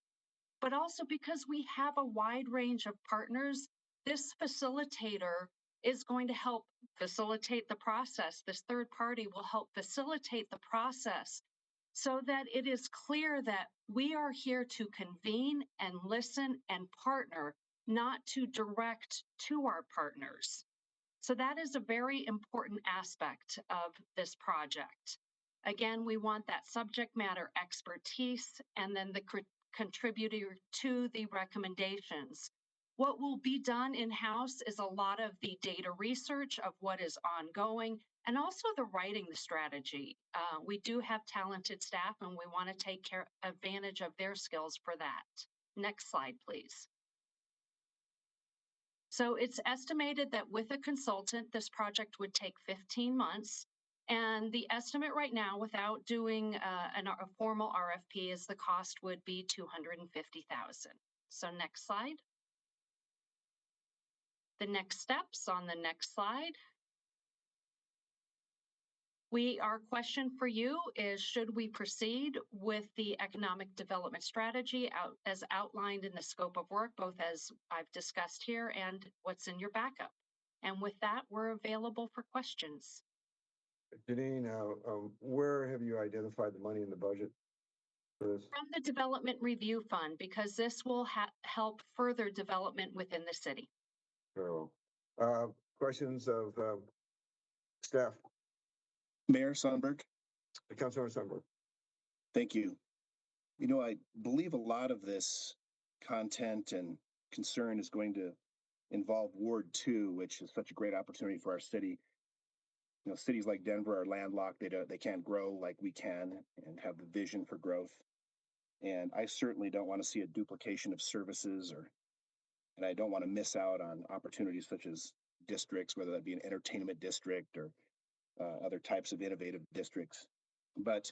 But also because we have a wide range of partners, this facilitator is going to help facilitate the process. This third party will help facilitate the process so that it is clear that we are here to convene and listen and partner, not to direct to our partners. So that is a very important aspect of this project. Again, we want that subject matter expertise and then the contributor to the recommendations. What will be done in-house is a lot of the data research of what is ongoing and also the writing the strategy. We do have talented staff and we want to take advantage of their skills for that. Next slide, please. So it's estimated that with a consultant, this project would take 15 months. And the estimate right now, without doing a formal RFP, is the cost would be $250,000. So next slide. The next steps on the next slide. Our question for you is, should we proceed with the economic development strategy as outlined in the scope of work, both as I've discussed here and what's in your backup? And with that, we're available for questions. Janine, where have you identified the money in the budget for this? From the Development Review Fund, because this will help further development within the city. Very well. Questions of staff? Mayor Sundberg, Councilmember Sundberg. thank you. You know, I believe a lot of this content and concern is going to involve Ward 2, which is such a great opportunity for our city. You know, cities like Denver are landlocked. They can't grow like we can and have the vision for growth. And I certainly don't want to see a duplication of services, and I don't want to miss out on opportunities such as districts, whether that be an entertainment district or other types of innovative districts. But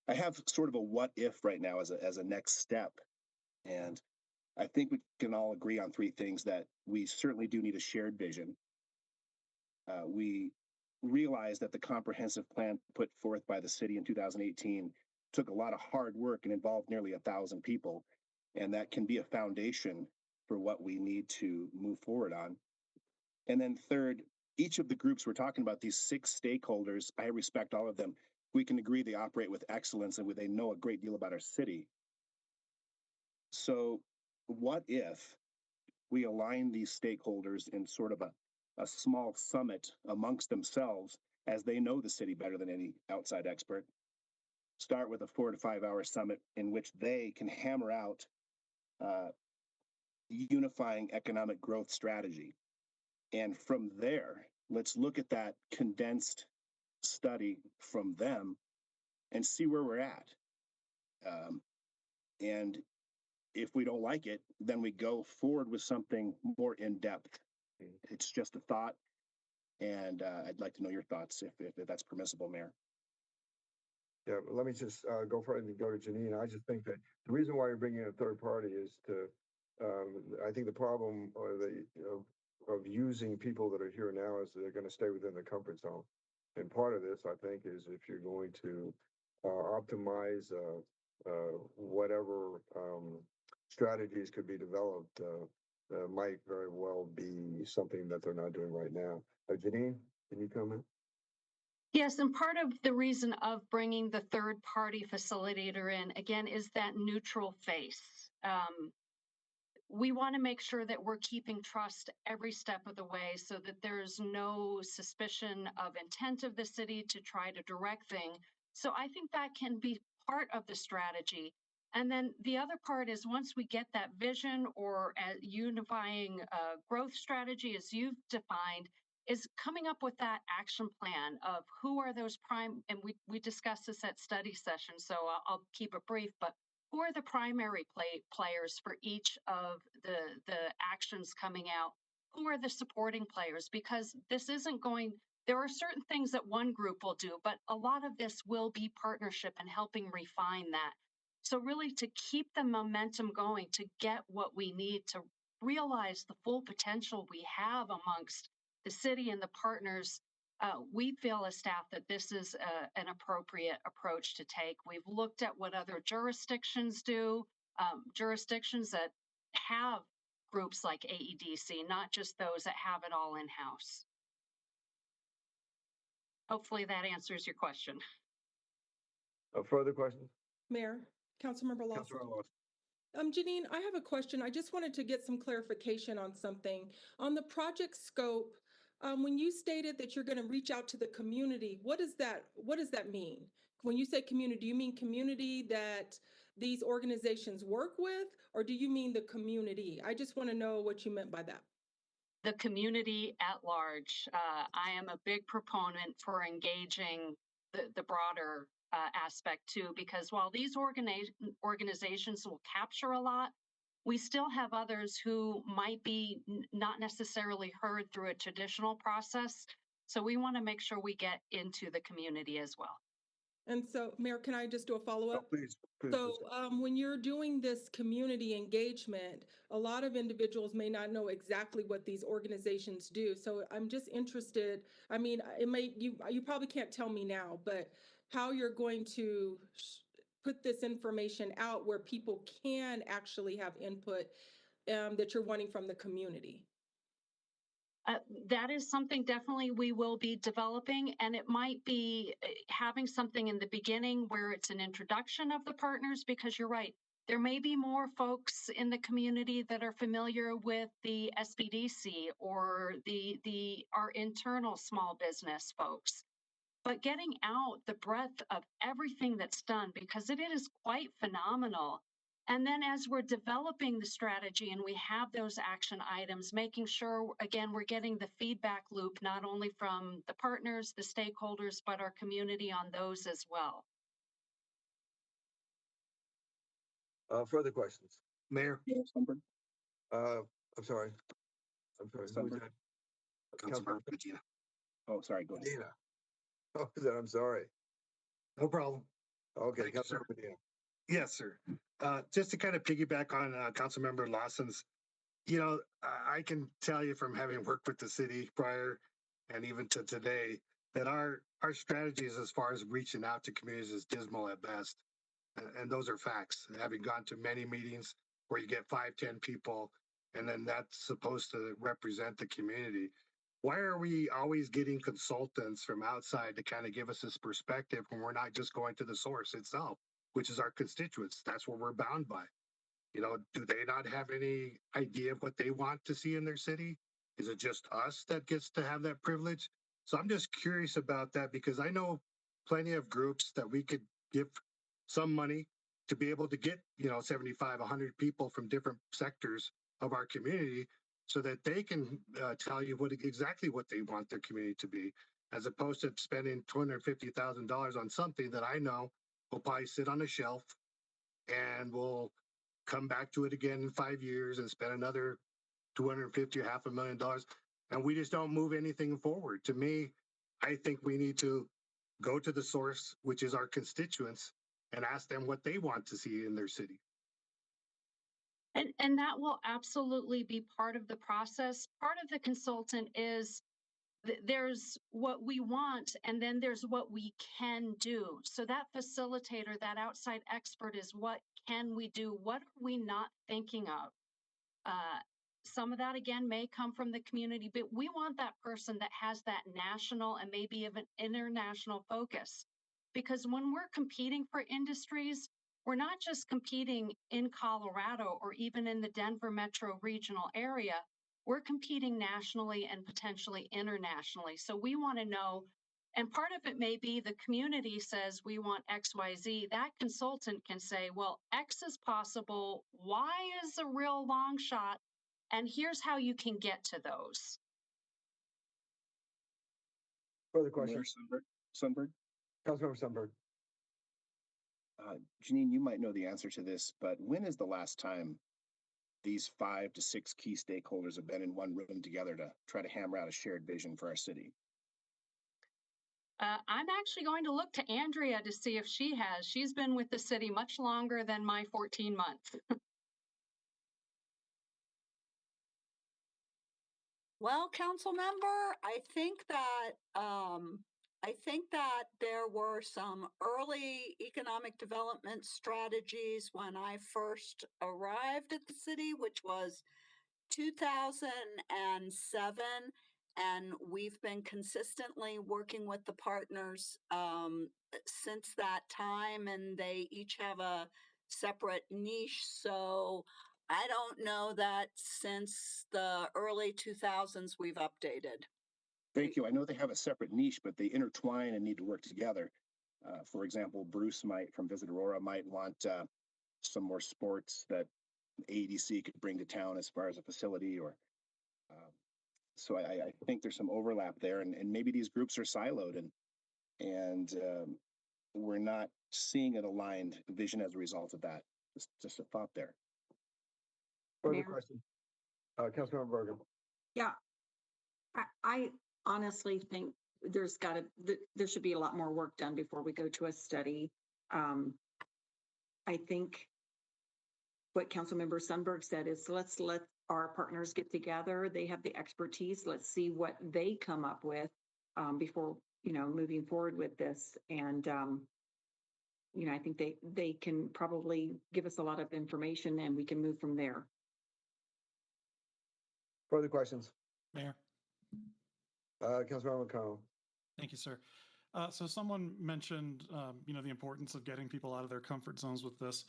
I have sort of a what if right now as a next step. And I think we can all agree on three things: that we certainly do need a shared vision. We realize that the comprehensive plan put forth by the city in 2018 took a lot of hard work and involved nearly 1,000 people. And that can be a foundation for what we need to move forward on. And then third, each of the groups we're talking about, these 6 stakeholders, I respect all of them. We can agree they operate with excellence and they know a great deal about our city. So what if we align these stakeholders in sort of a small summit amongst themselves, as they know the city better than any outside expert? Start with a 4 to 5 hour summit in which they can hammer out unifying economic growth strategy. And from there, let's look at that condensed study from them and see where we're at. And if we don't like it, then we go forward with something more in depth. It's just a thought, and I'd like to know your thoughts if that's permissible, Mayor. Yeah, let me just go for it and go to Janine. I just think that the reason why you're bringing in a third party is to, I think the problem of using people that are here now is they're going to stay within the comfort zone. And part of this, I think, is if you're going to optimize whatever strategies could be developed, might very well be something that they're not doing right now. Janine, can you comment? Yes, and part of the reason of bringing the third party facilitator in, again, is that neutral face. We want to make sure that we're keeping trust every step of the way so that there's no suspicion of intent of the city to try to direct things. So I think that can be part of the strategy. And then the other part is once we get that vision or a unifying growth strategy, as you've defined, is coming up with that action plan of who are those prime, and we discussed this at study session, so I'll keep it brief, but who are the primary players for each of the actions coming out? Who are the supporting players? Because this isn't going, there are certain things that one group will do, but a lot of this will be partnership and helping refine that. So really to keep the momentum going, to get what we need to realize the full potential we have amongst the city and the partners, we feel as staff that this is an appropriate approach to take. We've looked at what other jurisdictions do, jurisdictions that have groups like AEDC, not just those that have it all in-house. Hopefully that answers your question. Further questions? Mayor, Councilmember Lawson. Councilmember Lawson. Janine, I have a question. I just wanted to get some clarification on something. On the project scope, when you stated that you're going to reach out to the community, what does that mean? When you say community, do you mean community that these organizations work with, or do you mean the community? I just want to know what you meant by that. The community at large. I am a big proponent for engaging the broader aspect too, because while these organizations will capture a lot, we still have others who might be not necessarily heard through a traditional process. So we want to make sure we get into the community as well. And so, Mayor, can I just do a follow-up? Oh, please. So when you're doing this community engagement, a lot of individuals may not know exactly what these organizations do. So I'm just interested, I mean, you probably can't tell me now, but how you're going to put this information out where people can actually have input that you're wanting from the community. That is something definitely we will be developing, and it might be having something in the beginning where it's an introduction of the partners, because you're right. There may be more folks in the community that are familiar with the SBDC or our internal small business folks. But getting out the breadth of everything that's done, because it is quite phenomenal. And then as we're developing the strategy and we have those action items, making sure, again, we're getting the feedback loop, not only from the partners, the stakeholders, but our community on those as well. Further questions? Mayor. I'm sorry. Who is Sunberg. that? Councilmember Medina. Oh, sorry. Go ahead. Medina. Oh, is that? I'm sorry. No problem. Okay, Thank you, sir. Councilmember Medina. Yes, sir. Just to kind of piggyback on Councilmember Lawson's, I can tell you from having worked with the city prior and even to today that our strategies as far as reaching out to communities is dismal at best. And those are facts. Having gone to many meetings where you get 5-10 people, and then that's supposed to represent the community. Why are we always getting consultants from outside to kind of give us this perspective when we're not just going to the source itself, which is our constituents? That's what we're bound by. Do they not have any idea of what they want to see in their city? Is it just us that gets to have that privilege? So I'm just curious about that, because I know plenty of groups that we could give some money to be able to get, 75, 100 people from different sectors of our community so that they can tell you exactly what they want their community to be, as opposed to spending $250,000 on something that I know will probably sit on a shelf and will come back to it again in 5 years and spend another 250 or $500,000, and we just don't move anything forward. To me, I think we need to go to the source, which is our constituents, and ask them what they want to see in their city. And that will absolutely be part of the process. Part of the consultant is there's what we want, and then there's what we can do. So that facilitator, that outside expert, is what can we do? What are we not thinking of? Some of that, again, may come from the community, but we want that person that has that national and maybe even international focus. Because when we're competing for industries, we're not just competing in Colorado or even in the Denver metro regional area. We're competing nationally and potentially internationally. So we want to know, and part of it may be the community says we want XYZ. That consultant can say, well, X is possible, Y is a real long shot, and here's how you can get to those. Further questions? Sunberg. Councilmember Sunberg. Janine, you might know the answer to this, but when is the last time these 5 to 6 key stakeholders have been in one room together to try to hammer out a shared vision for our city? I'm actually going to look to Andrea to see if she has. She's been with the city much longer than my 14 months. Well, council member, I think that there were some early economic development strategies when I first arrived at the city, which was 2007, and we've been consistently working with the partners since that time, and they each have a separate niche. So I don't know that since the early 2000s we've updated. Thank you. I know they have a separate niche, but they intertwine and need to work together. For example, Bruce from Visit Aurora might want some more sports that ADC could bring to town as far as a facility, or so I think there's some overlap there, and maybe these groups are siloed, and we're not seeing an aligned vision as a result of that. Just a thought there. Further question? Councilmember Bergen. Yeah, I honestly think there should be a lot more work done before we go to a study. I think what Councilmember Sunberg said is let's let our partners get together. They have the expertise. Let's see what they come up with before, moving forward with this. And, I think they can probably give us a lot of information and we can move from there. Further questions? Mayor. Councilmember McConnell. Thank you, sir. So someone mentioned, the importance of getting people out of their comfort zones with this,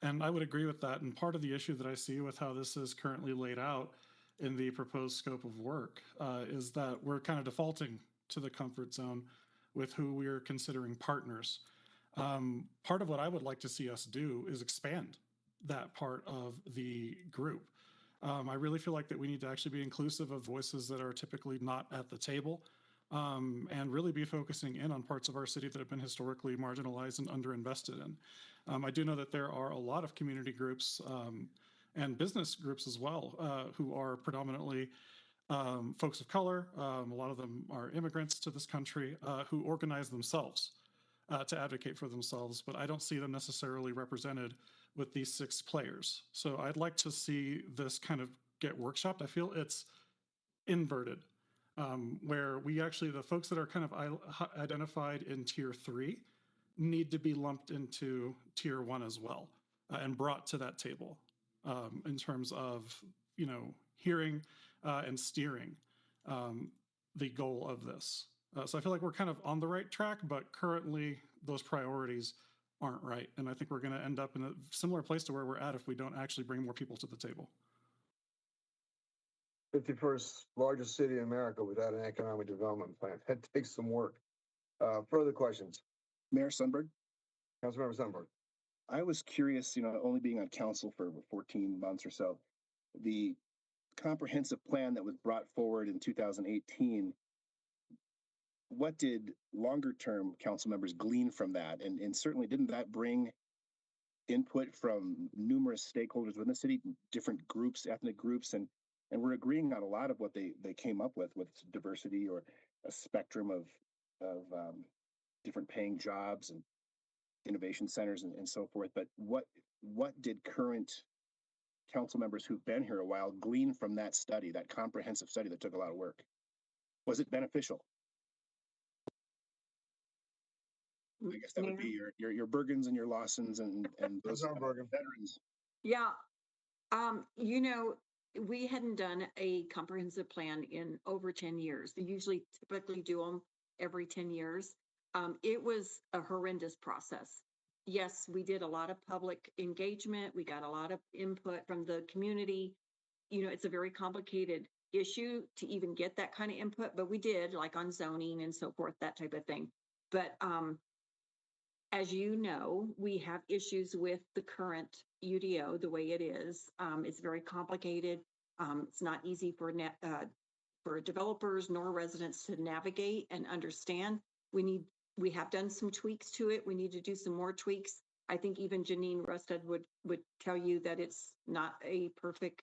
and I would agree with that. And part of the issue that I see with how this is currently laid out in the proposed scope of work is that we're kind of defaulting to the comfort zone with who we're considering partners. Part of what I would like to see us do is expand that part of the group. I really feel like that we need to actually be inclusive of voices that are typically not at the table, and really be focusing in on parts of our city that have been historically marginalized and underinvested in. I do know that there are a lot of community groups and business groups as well who are predominantly folks of color. A lot of them are immigrants to this country who organize themselves to advocate for themselves, but I don't see them necessarily represented with these 6 players. So I'd like to see this kind of get workshopped. I feel it's inverted, where we actually, the folks that are kind of identified in tier 3 need to be lumped into tier 1 as well and brought to that table in terms of, hearing and steering the goal of this. So I feel like we're kind of on the right track, but currently those priorities aren't right. And I think we're going to end up in a similar place to where we're at if we don't actually bring more people to the table. 51st largest city in America without an economic development plan. That takes some work. Further questions? Mayor Sundberg? Councilmember Sundberg. I was curious, only being on council for 14 months or so, the comprehensive plan that was brought forward in 2018, what did longer term council members glean from that? And certainly didn't that bring input from numerous stakeholders within the city, different groups, ethnic groups, and we're agreeing on a lot of what they came up with diversity or a spectrum of different paying jobs and innovation centers and so forth. But what did current council members who've been here a while glean from that study, that comprehensive study that took a lot of work? Was it beneficial? I guess that would be your Bergens and your Lawsons and those veterans. Yeah. We hadn't done a comprehensive plan in over 10 years. They typically do them every 10 years. It was a horrendous process. Yes, we did a lot of public engagement. We got a lot of input from the community. It's a very complicated issue to even get that kind of input, but we did, like on zoning and so forth, that type of thing. But as you know, we have issues with the current UDO the way it is. It's very complicated. It's not easy for developers nor residents to navigate and understand. We have done some tweaks to it. We need to do some more tweaks. I think even Janine Rusted would tell you that it's not a perfect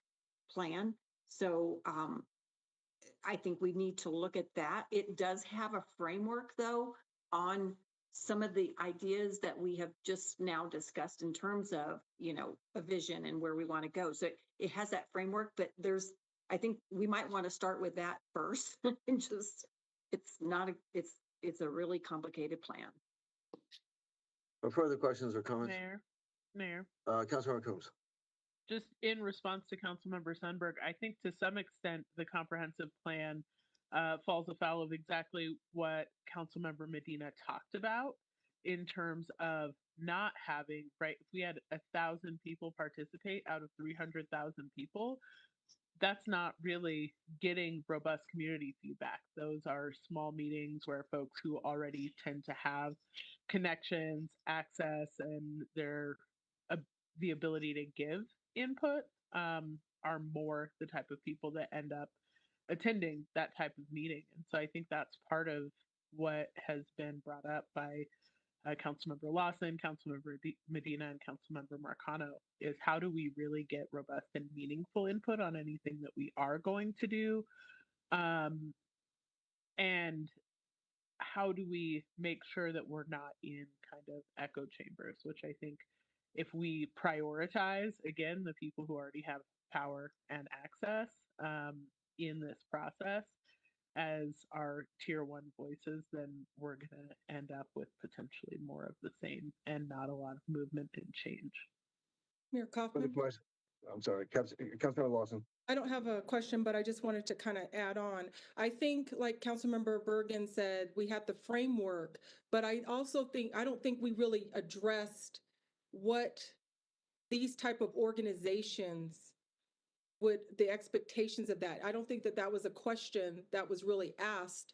plan. So I think we need to look at that. It does have a framework though on some of the ideas that we have just now discussed in terms of, a vision and where we want to go. So it has that framework, but I think we might want to start with that first and it's a really complicated plan. Further questions or comments? Mayor. Councilmember Coombs. Just in response to Councilmember Sundberg, I think to some extent the comprehensive plan falls afoul of exactly what Councilmember Medina talked about in terms of not having, right, if we had 1,000 people participate out of 300,000 people, that's not really getting robust community feedback. Those are small meetings where folks who already tend to have connections, access, and the ability to give input are more the type of people that end up attending that type of meeting. And so I think that's part of what has been brought up by Councilmember Lawson, Councilmember Medina, and Councilmember Marcano is how do we really get robust and meaningful input on anything that we are going to do? And how do we make sure that we're not in kind of echo chambers, which I think if we prioritize, again, the people who already have power and access in this process as our tier 1 voices, then we're going to end up with potentially more of the same and not a lot of movement and change. Mayor Kaufman. I'm sorry, Councilmember Lawson. I don't have a question, but I just wanted to kind of add on. I think, like Councilmember Bergen said, we had the framework, but I don't think we really addressed what these type of organizations the expectations of that. I don't think that was a question that was really asked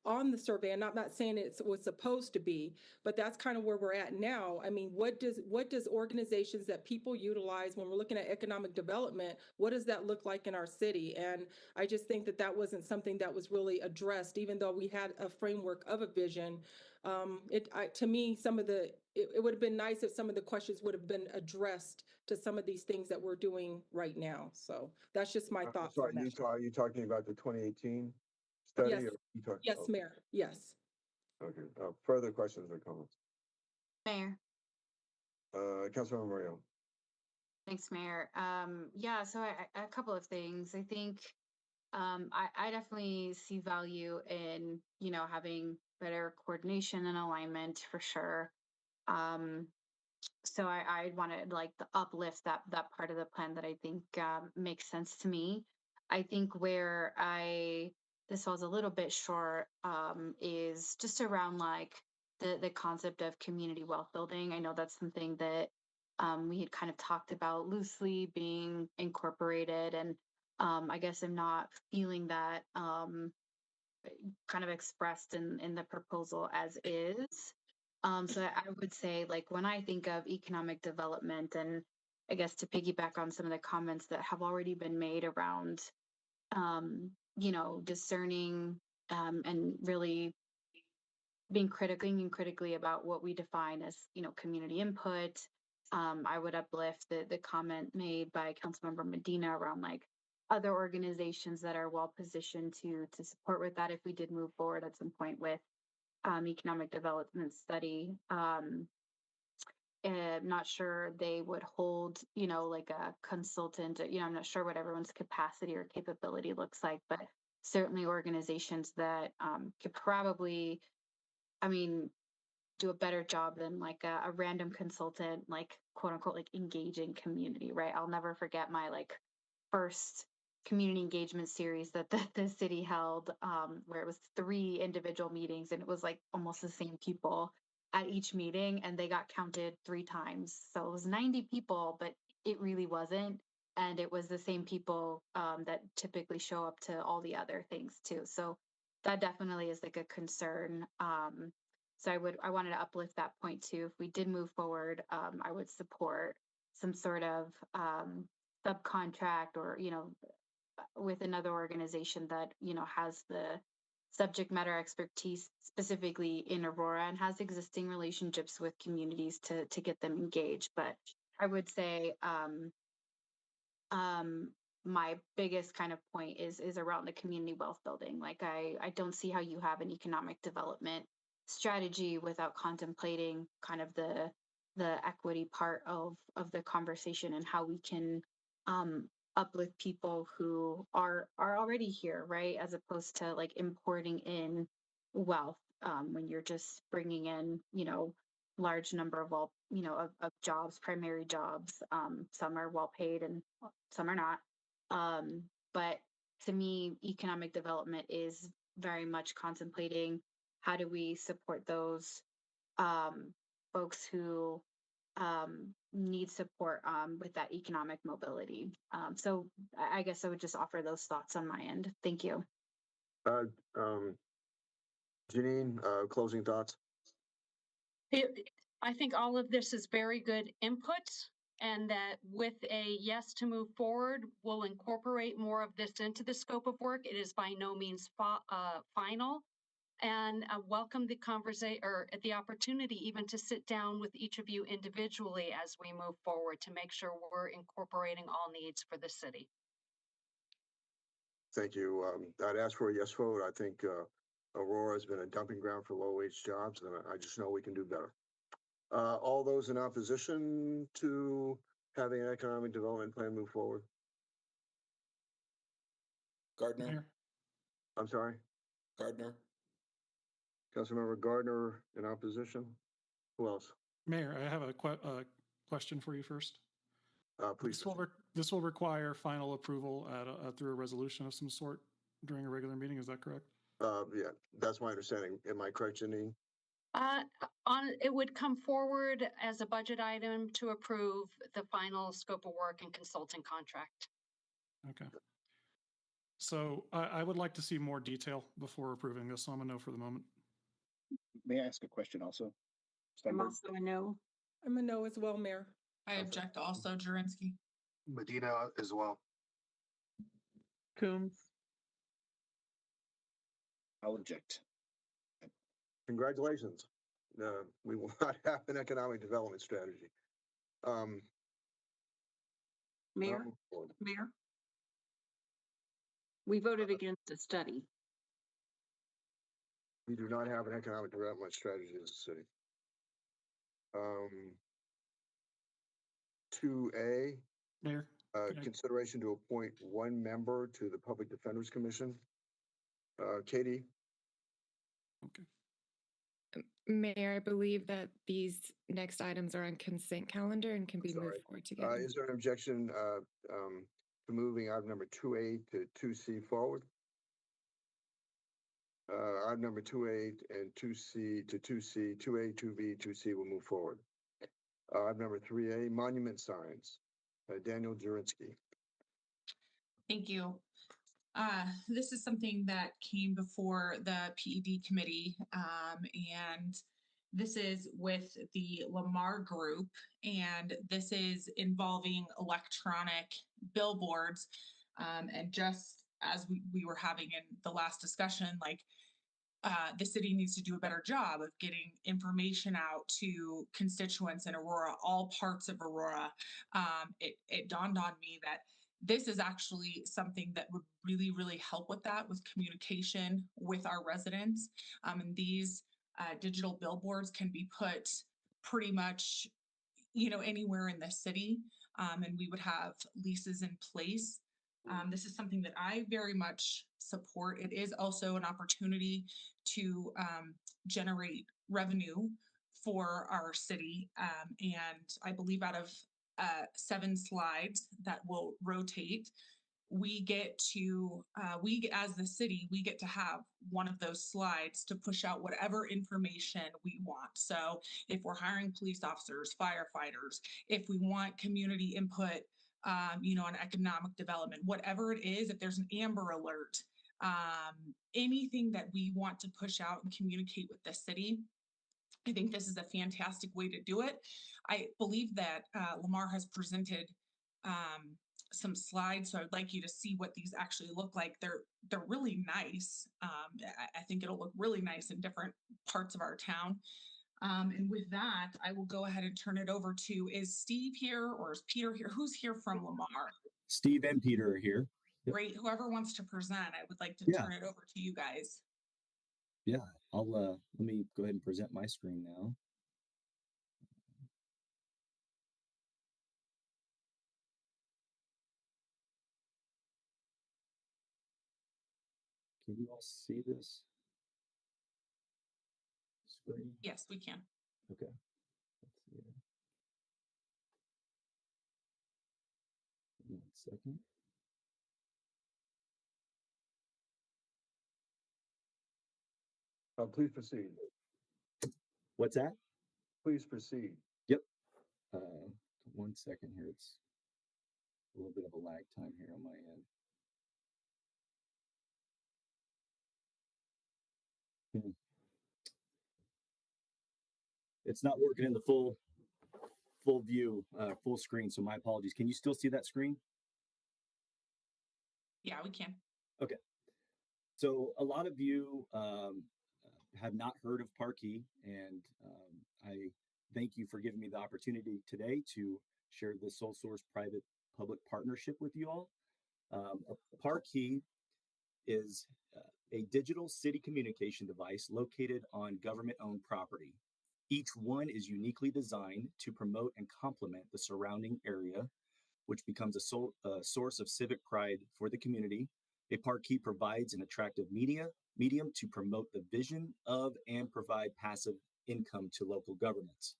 on the survey. And I'm not saying it was supposed to be, but that's kind of where we're at now. I mean, what does organizations that people utilize when we're looking at economic development, what does that look like in our city? And I just think that wasn't something that was really addressed, even though we had a framework of a vision. To me, it would have been nice if some of the questions would have been addressed to some of these things that we're doing right now. So that's just my thoughts on that. Are you talking about the 2018 study? Yes, yes, okay. Mayor, yes. Okay, further questions or comments? Mayor. Councilmember Mario. Thanks, Mayor. Yeah, so a couple of things. I think I definitely see value in, having better coordination and alignment for sure. So I wanted like to uplift that part of the plan that I think makes sense to me. I think where this falls a little bit short is just around like the concept of community wealth building. I know that's something that we had kind of talked about loosely being incorporated, and I guess I'm not feeling that kind of expressed in the proposal as is. So I would say, like, when I think of economic development, and I guess to piggyback on some of the comments that have already been made around, discerning and really being critically about what we define as, community input. I would uplift the comment made by Councilmember Medina around like other organizations that are well positioned to support with that if we did move forward at some point with economic development study. I'm not sure they would hold, like a consultant, I'm not sure what everyone's capacity or capability looks like, but certainly organizations that could probably, do a better job than like a random consultant, like quote unquote, like engaging community, right? I'll never forget my like first community engagement series that the city held, where it was 3 individual meetings and it was like almost the same people at each meeting, and they got counted 3 times. So it was 90 people, but it really wasn't. And it was the same people that typically show up to all the other things too. So that definitely is like a concern. So I wanted to uplift that point too. If we did move forward, I would support some sort of subcontract or, with another organization that, has the subject matter expertise specifically in Aurora and has existing relationships with communities to get them engaged. But I would say my biggest kind of point is around the community wealth building. Like I don't see how you have an economic development strategy without contemplating kind of the equity part of the conversation and how we can uplift people who are already here, right? As opposed to like importing in wealth when you're just bringing in, large number of of jobs, primary jobs. Some are well paid and some are not. But to me, economic development is very much contemplating how do we support those folks who need support with that economic mobility. So I guess I would just offer those thoughts on my end. Thank you. Janine, closing thoughts? I think all of this is very good input, and that with a yes to move forward, we'll incorporate more of this into the scope of work. It is by no means final. And welcome the conversation or the opportunity even to sit down with each of you individually as we move forward to make sure we're incorporating all needs for the city. Thank you. I'd ask for a yes vote. I think Aurora has been a dumping ground for low-wage jobs, and I just know we can do better. All those in opposition to having an economic development plan move forward? Gardner. I'm sorry? Gardner. Councilmember Gardner in opposition. Who else? Mayor, I have a question for you first. Please. This will require final approval through a resolution of some sort during a regular meeting. Is that correct? Yeah, that's my understanding. Am I correct, Janine? It would come forward as a budget item to approve the final scope of work and consulting contract. Okay. So I would like to see more detail before approving this. So I'm a no for the moment. May I ask a question also? I'm Steinberg? also a no. I'm a no as well, Mayor. I object also, Jurenski. Medina as well. Coombs. I'll object. Congratulations. We will not have an economic development strategy. Mayor, Mayor, we voted against a study. We do not have an economic development strategy as a city. 2A, Mayor, consideration to appoint one member to the Public Defenders Commission. Katie? Okay. Mayor, I believe that these next items are on consent calendar and can be moved forward together. Is there an objection to moving item number 2A to 2C forward? Item number 2A and 2C to 2C, 2A, 2B, 2C will move forward. Item number 3A, monument signs. Daniel Jurenski. Thank you. This is something that came before the PED committee, and this is with the Lamar Group, and this is involving electronic billboards. And just as we were having in the last discussion, like the city needs to do a better job of getting information out to constituents in Aurora, all parts of Aurora. It dawned on me that this is actually something that would really, really help with that, with communication with our residents. And these digital billboards can be put pretty much, anywhere in the city, and we would have leases in place. This is something that I very much support. It is also an opportunity to generate revenue for our city. And I believe out of 7 slides that will rotate, we get to, as the city, we get to have one of those slides to push out whatever information we want. So if we're hiring police officers, firefighters, if we want community input, on economic development, whatever it is, if there's an Amber Alert, anything that we want to push out and communicate with the city, I think this is a fantastic way to do it. I believe that Lamar has presented some slides, so I'd like you to see what these actually look like. They're really nice. I think it'll look really nice in different parts of our town. And with that, I will go ahead and turn it over to, is Steve here or is Peter here? Who's here from Lamar? Steve and Peter are here. Yep. Great. Whoever wants to present, I would like to turn it over to you guys. Yeah, I'll let me go ahead and present my screen now. Can you all see this screen? Yes, we can. Okay. Let's see here. 1 second. Please proceed. What's that? Please proceed. Yep. 1 second here. It's a little bit of a lag time here on my end. It's not working in the full view, full screen. So my apologies. Can you still see that screen? Yeah, we can. Okay. So a lot of you have not heard of Parkey, and I thank you for giving me the opportunity today to share this sole source private public partnership with you all. Parkey is a digital city communication device located on government-owned property. Each one is uniquely designed to promote and complement the surrounding area, which becomes a source of civic pride for the community. A Parkey provides an attractive medium to promote the vision of and provide passive income to local governments.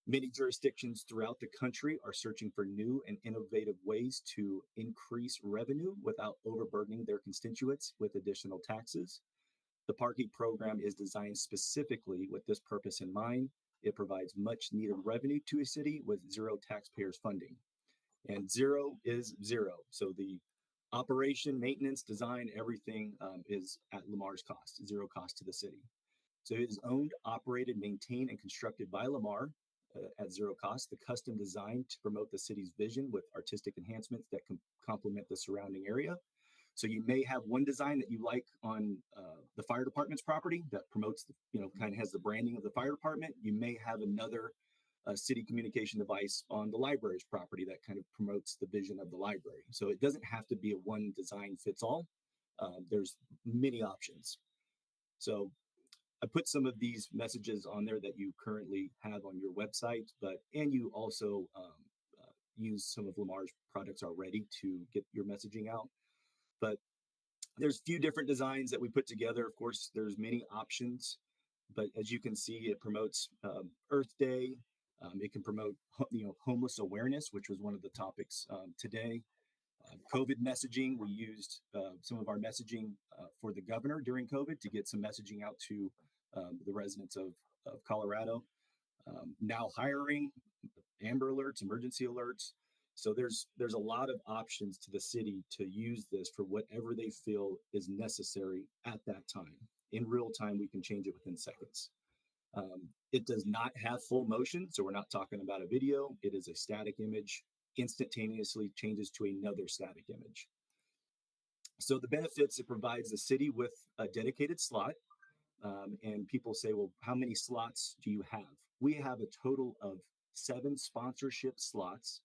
Many jurisdictions throughout the country are searching for new and innovative ways to increase revenue without overburdening their constituents with additional taxes. The Parking program is designed specifically with this purpose in mind. It provides much needed revenue to a city with zero taxpayers funding. And zero is zero. So the operation, maintenance, design, everything is at Lamar's cost, zero cost to the city. So it is owned, operated, maintained, and constructed by Lamar at zero cost. The custom designed to promote the city's vision with artistic enhancements that complement the surrounding area. So you may have one design that you like on the fire department's property that promotes, kind of has the branding of the fire department. You may have another city communication device on the library's property that kind of promotes the vision of the library. So it doesn't have to be a one design fits all. There's many options. So I put some of these messages on there that you currently have on your website, and you also use some of Lamar's products already to get your messaging out. But there's a few different designs that we put together. Of course, there's many options, but as you can see, it promotes Earth Day. It can promote, homeless awareness, which was one of the topics today. COVID messaging, we used some of our messaging for the governor during COVID to get some messaging out to the residents of Colorado. Now hiring, Amber Alerts, emergency alerts. So there's a lot of options to the city to use this for whatever they feel is necessary at that time. In real time, we can change it within seconds. It does not have full motion, so we're not talking about a video. It is a static image, instantaneously changes to another static image. So the benefits, it provides the city with a dedicated slot. And people say, well, how many slots do you have? We have a total of 7 sponsorship slots,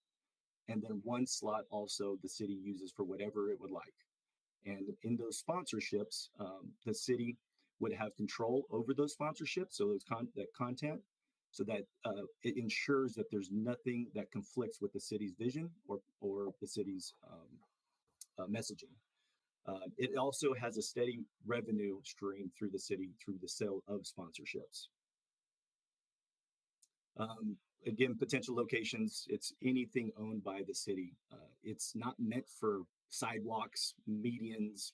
and then 1 slot also the city uses for whatever it would like. And in those sponsorships, the city would have control over those sponsorships, so that content, so that it ensures that there's nothing that conflicts with the city's vision or the city's messaging. It also has a steady revenue stream through the city through the sale of sponsorships. Again, potential locations, it's anything owned by the city. It's not meant for sidewalks, medians,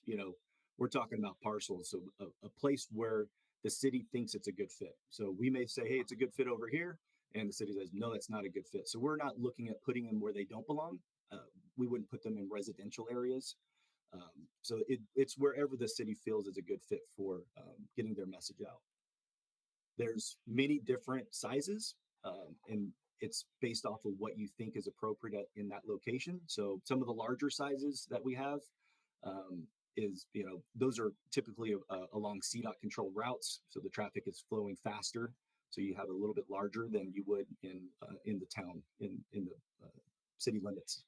we're talking about parcels. So a place where the city thinks it's a good fit. So we may say, hey, it's a good fit over here. And the city says, no, that's not a good fit. So we're not looking at putting them where they don't belong. We wouldn't put them in residential areas. So it's wherever the city feels is a good fit for getting their message out. There's many different sizes, and it's based off of what you think is appropriate in that location. So some of the larger sizes that we have is, those are typically along CDOT controlled routes. So the traffic is flowing faster. So you have a little bit larger than you would in the town, in the city limits.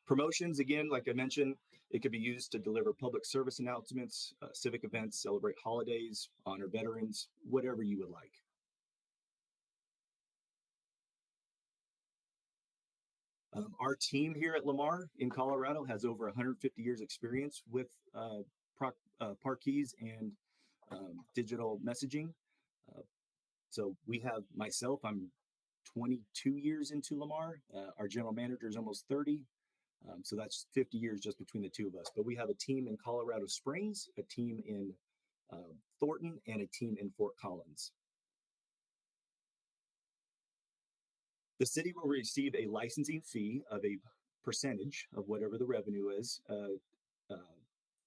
Promotions, again, like I mentioned, it could be used to deliver public service announcements, civic events, celebrate holidays, honor veterans, whatever you would like. Our team here at Lamar in Colorado has over 150 years experience with parkees and digital messaging. So we have myself, I'm 22 years into Lamar. Our general manager is almost 30. So that's 50 years just between the two of us. But we have a team in Colorado Springs, a team in Thornton, and a team in Fort Collins. The city will receive a licensing fee of a percentage of whatever the revenue is.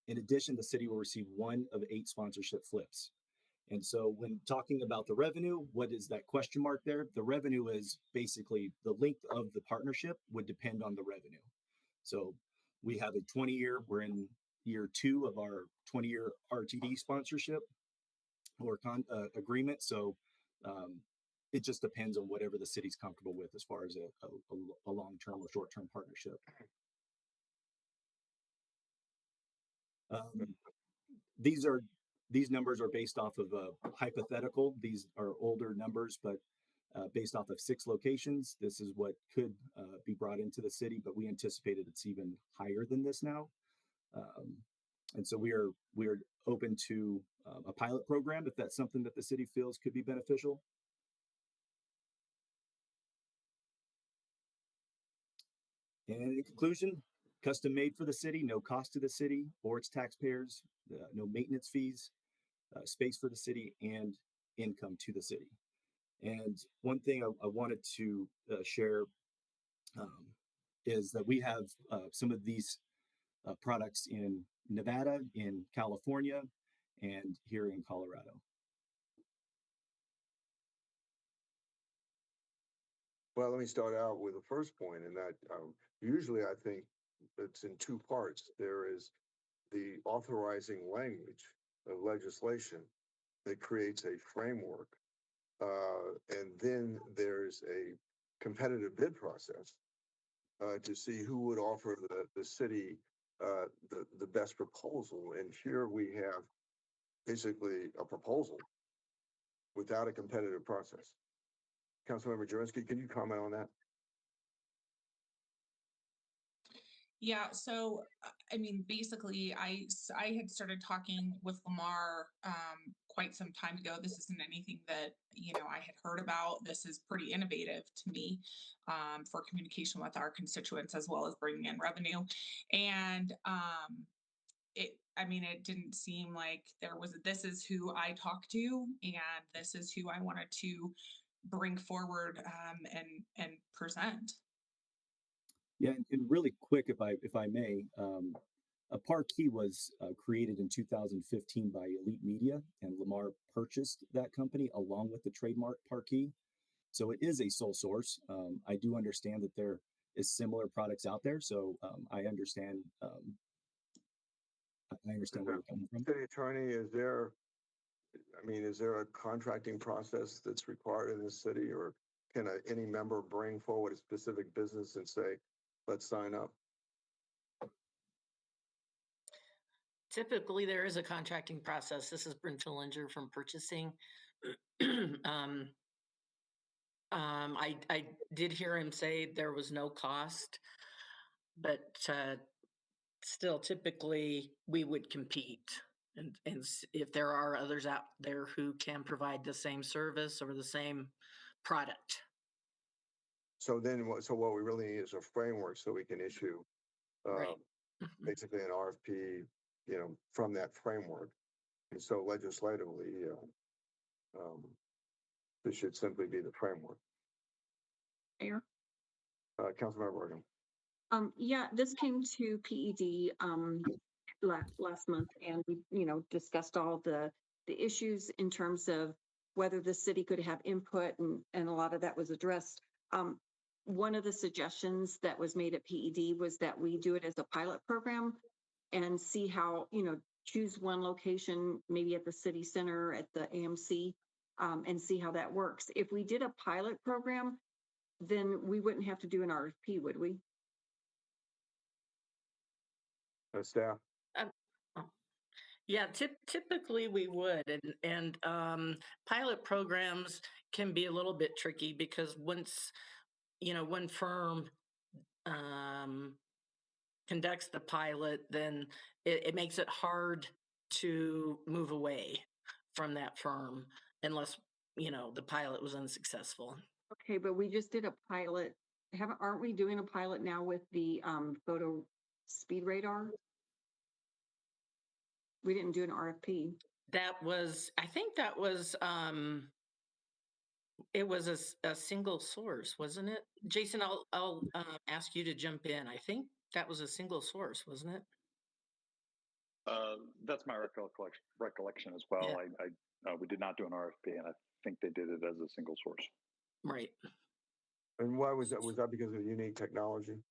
In addition, the city will receive 1 of 8 sponsorship flips. And so when talking about the revenue, what is that question mark there? The revenue is basically the length of the partnership would depend on the revenue. So we have a 20-year, we're in year 2 of our 20-year RTD sponsorship or agreement. So it just depends on whatever the city's comfortable with as far as a long-term or short-term partnership. These numbers are based off of a hypothetical. These are older numbers, but based off of 6 locations, this is what could be brought into the city, but we anticipated it's even higher than this now. And so we are open to a pilot program if that's something that the city feels could be beneficial. And in conclusion, custom made for the city, no cost to the city or its taxpayers, no maintenance fees, space for the city, and income to the city. And one thing I wanted to share is that we have some of these products in Nevada, in California, and here in Colorado. Well, let me start out with the first point, in that usually I think it's in two parts. There is the authorizing language of legislation that creates a framework, and then there's a competitive bid process to see who would offer the city the best proposal. And here we have basically a proposal without a competitive process. Councilmember Jurenski, can you comment on that? Yeah, so I mean, basically, I had started talking with Lamar quite some time ago. This isn't anything that I had heard about. This is pretty innovative to me for communication with our constituents as well as bringing in revenue. And it didn't seem like there was. This is who I talked to, and this is who I wanted to bring forward and present. Yeah, and really quick, if I may, a Parkey was created in 2015 by Elite Media, and Lamar purchased that company along with the trademark Parkey. So it is a sole source. I do understand that there is similar products out there, so I understand. I understand where you're coming from. City Attorney, is there a contracting process that's required in this city, or can any member bring forward a specific business and say, let's sign up? Typically, there is a contracting process. This is Brent Fillinger from purchasing. I did hear him say there was no cost, but still, typically, we would compete. And if there are others out there who can provide the same service or the same product. So what we really need is a framework so we can issue Right. basically an RFP, from that framework. And so legislatively, this should simply be the framework. Mayor? Councilmember Oregon. Yeah, this came to PED last month, and we, discussed all the issues in terms of whether the city could have input, and a lot of that was addressed. One of the suggestions that was made at PED was that we do it as a pilot program and see how, choose one location, maybe at the city center, at the AMC, and see how that works. If we did a pilot program, then we wouldn't have to do an RFP, would we? Staff. Yeah, typically we would, and pilot programs can be a little bit tricky because once one firm conducts the pilot, then it makes it hard to move away from that firm unless the pilot was unsuccessful. Okay, but we just did a pilot. Aren't we doing a pilot now with the photo speed radar? We didn't do an RFP. I think that was it was a single source, wasn't it? Jason, I'll ask you to jump in. I think that was a single source, wasn't it? That's my recollection as well. Yeah. We did not do an RFP, and I think they did it as a single source. Right. And why was that? Was that because of unique technology?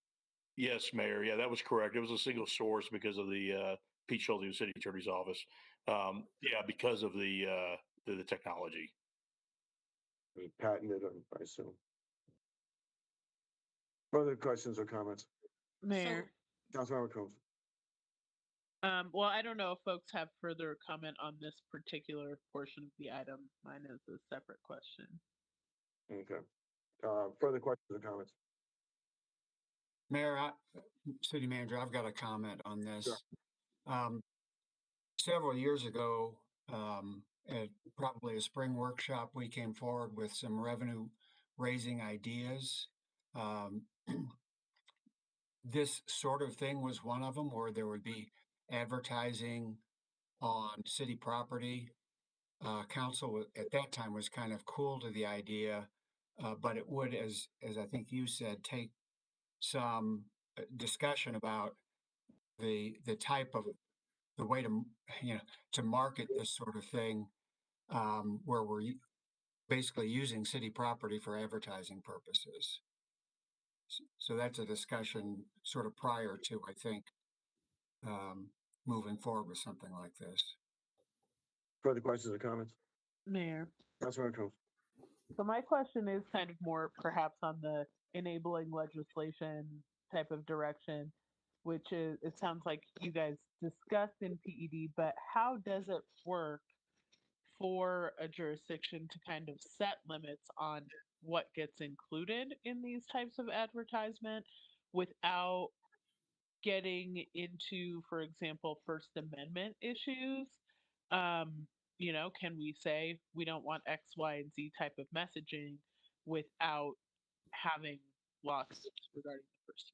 Yes, Mayor. Yeah, that was correct. It was a single source because of the Pete Schulte, City Attorney's Office. Yeah, because of the technology. Patented, I assume. Further questions or comments? Mayor. Councilmember Combs. Well, I don't know if folks have further comment on this particular portion of the item. Mine is a separate question. Okay. Further questions or comments? Mayor, City Manager, I've got a comment on this. Sure. Several years ago, at probably a spring workshop, we came forward with some revenue raising ideas. this sort of thing was one of them, where there would be advertising on city property. Council at that time was kind of cool to the idea, but it would, as I think you said, take some discussion about the type of the way to to market this sort of thing, where we're basically using city property for advertising purposes. So that's a discussion sort of prior to, I think, moving forward with something like this. Further questions or comments? Mayor. Councilmember Combs. So my question is kind of more perhaps on the enabling legislation type of direction, which is, it sounds like you guys discussed in PED, but how does it work for a jurisdiction to kind of set limits on what gets included in these types of advertisement without getting into, for example, First Amendment issues? Can we say we don't want X, Y, and Z type of messaging without having lawsuits regarding the First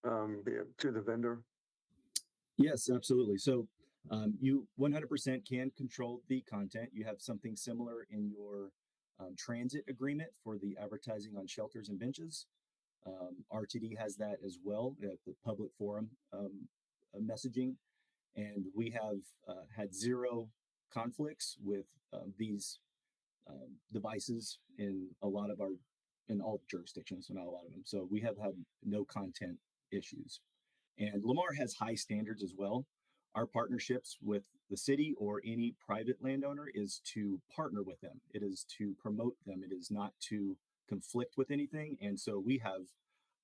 Amendment? To the vendor. Yes, absolutely. So you 100% can control the content. You have something similar in your transit agreement for the advertising on shelters and benches. RTD has that as well at the public forum messaging. And we have had zero conflicts with these devices in all jurisdictions, so not a lot of them. So we have had no content issues. And Lamar has high standards as well. Our partnerships with the city or any private landowner is to partner with them. It is to promote them. It is not to conflict with anything. And so we have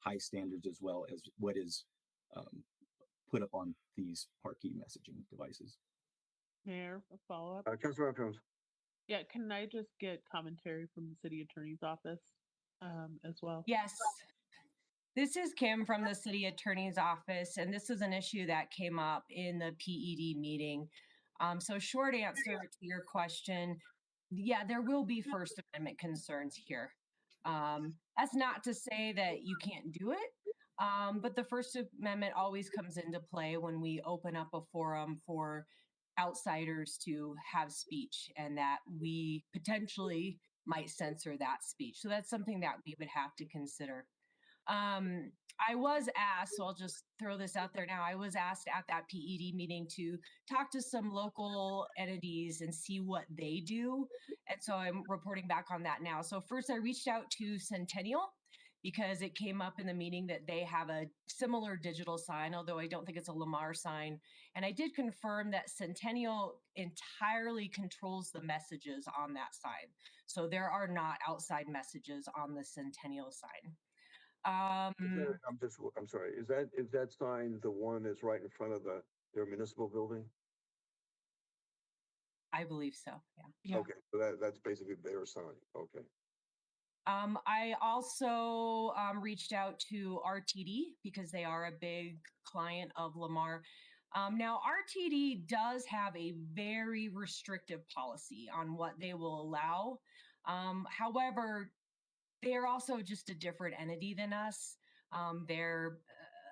high standards as well as what is put up on these Parkey messaging devices. Mayor, a follow-up? Councilmember Combs. Yeah, can I just get commentary from the city attorney's office as well? Yes. This is Kim from the city attorney's office, and this is an issue that came up in the PED meeting. So short answer to your question, yeah, there will be First Amendment concerns here. That's not to say that you can't do it, but the First Amendment always comes into play when we open up a forum for outsiders to have speech, and that we potentially might censor that speech. So that's something that we would have to consider. I was asked, so I'll just throw this out there now. I was asked at that PED meeting to talk to some local entities and see what they do. And so I'm reporting back on that now. So first I reached out to Centennial because it came up in the meeting that they have a similar digital sign, although I don't think it's a Lamar sign. And I did confirm that Centennial entirely controls the messages on that sign. So there are not outside messages on the Centennial sign. I'm sorry. Is that sign the one that's right in front of their municipal building? I believe so. Yeah. Okay, so that's basically their sign. Okay. I also reached out to RTD because they are a big client of Lamar. Now, RTD does have a very restrictive policy on what they will allow. However, they are also just a different entity than us. They're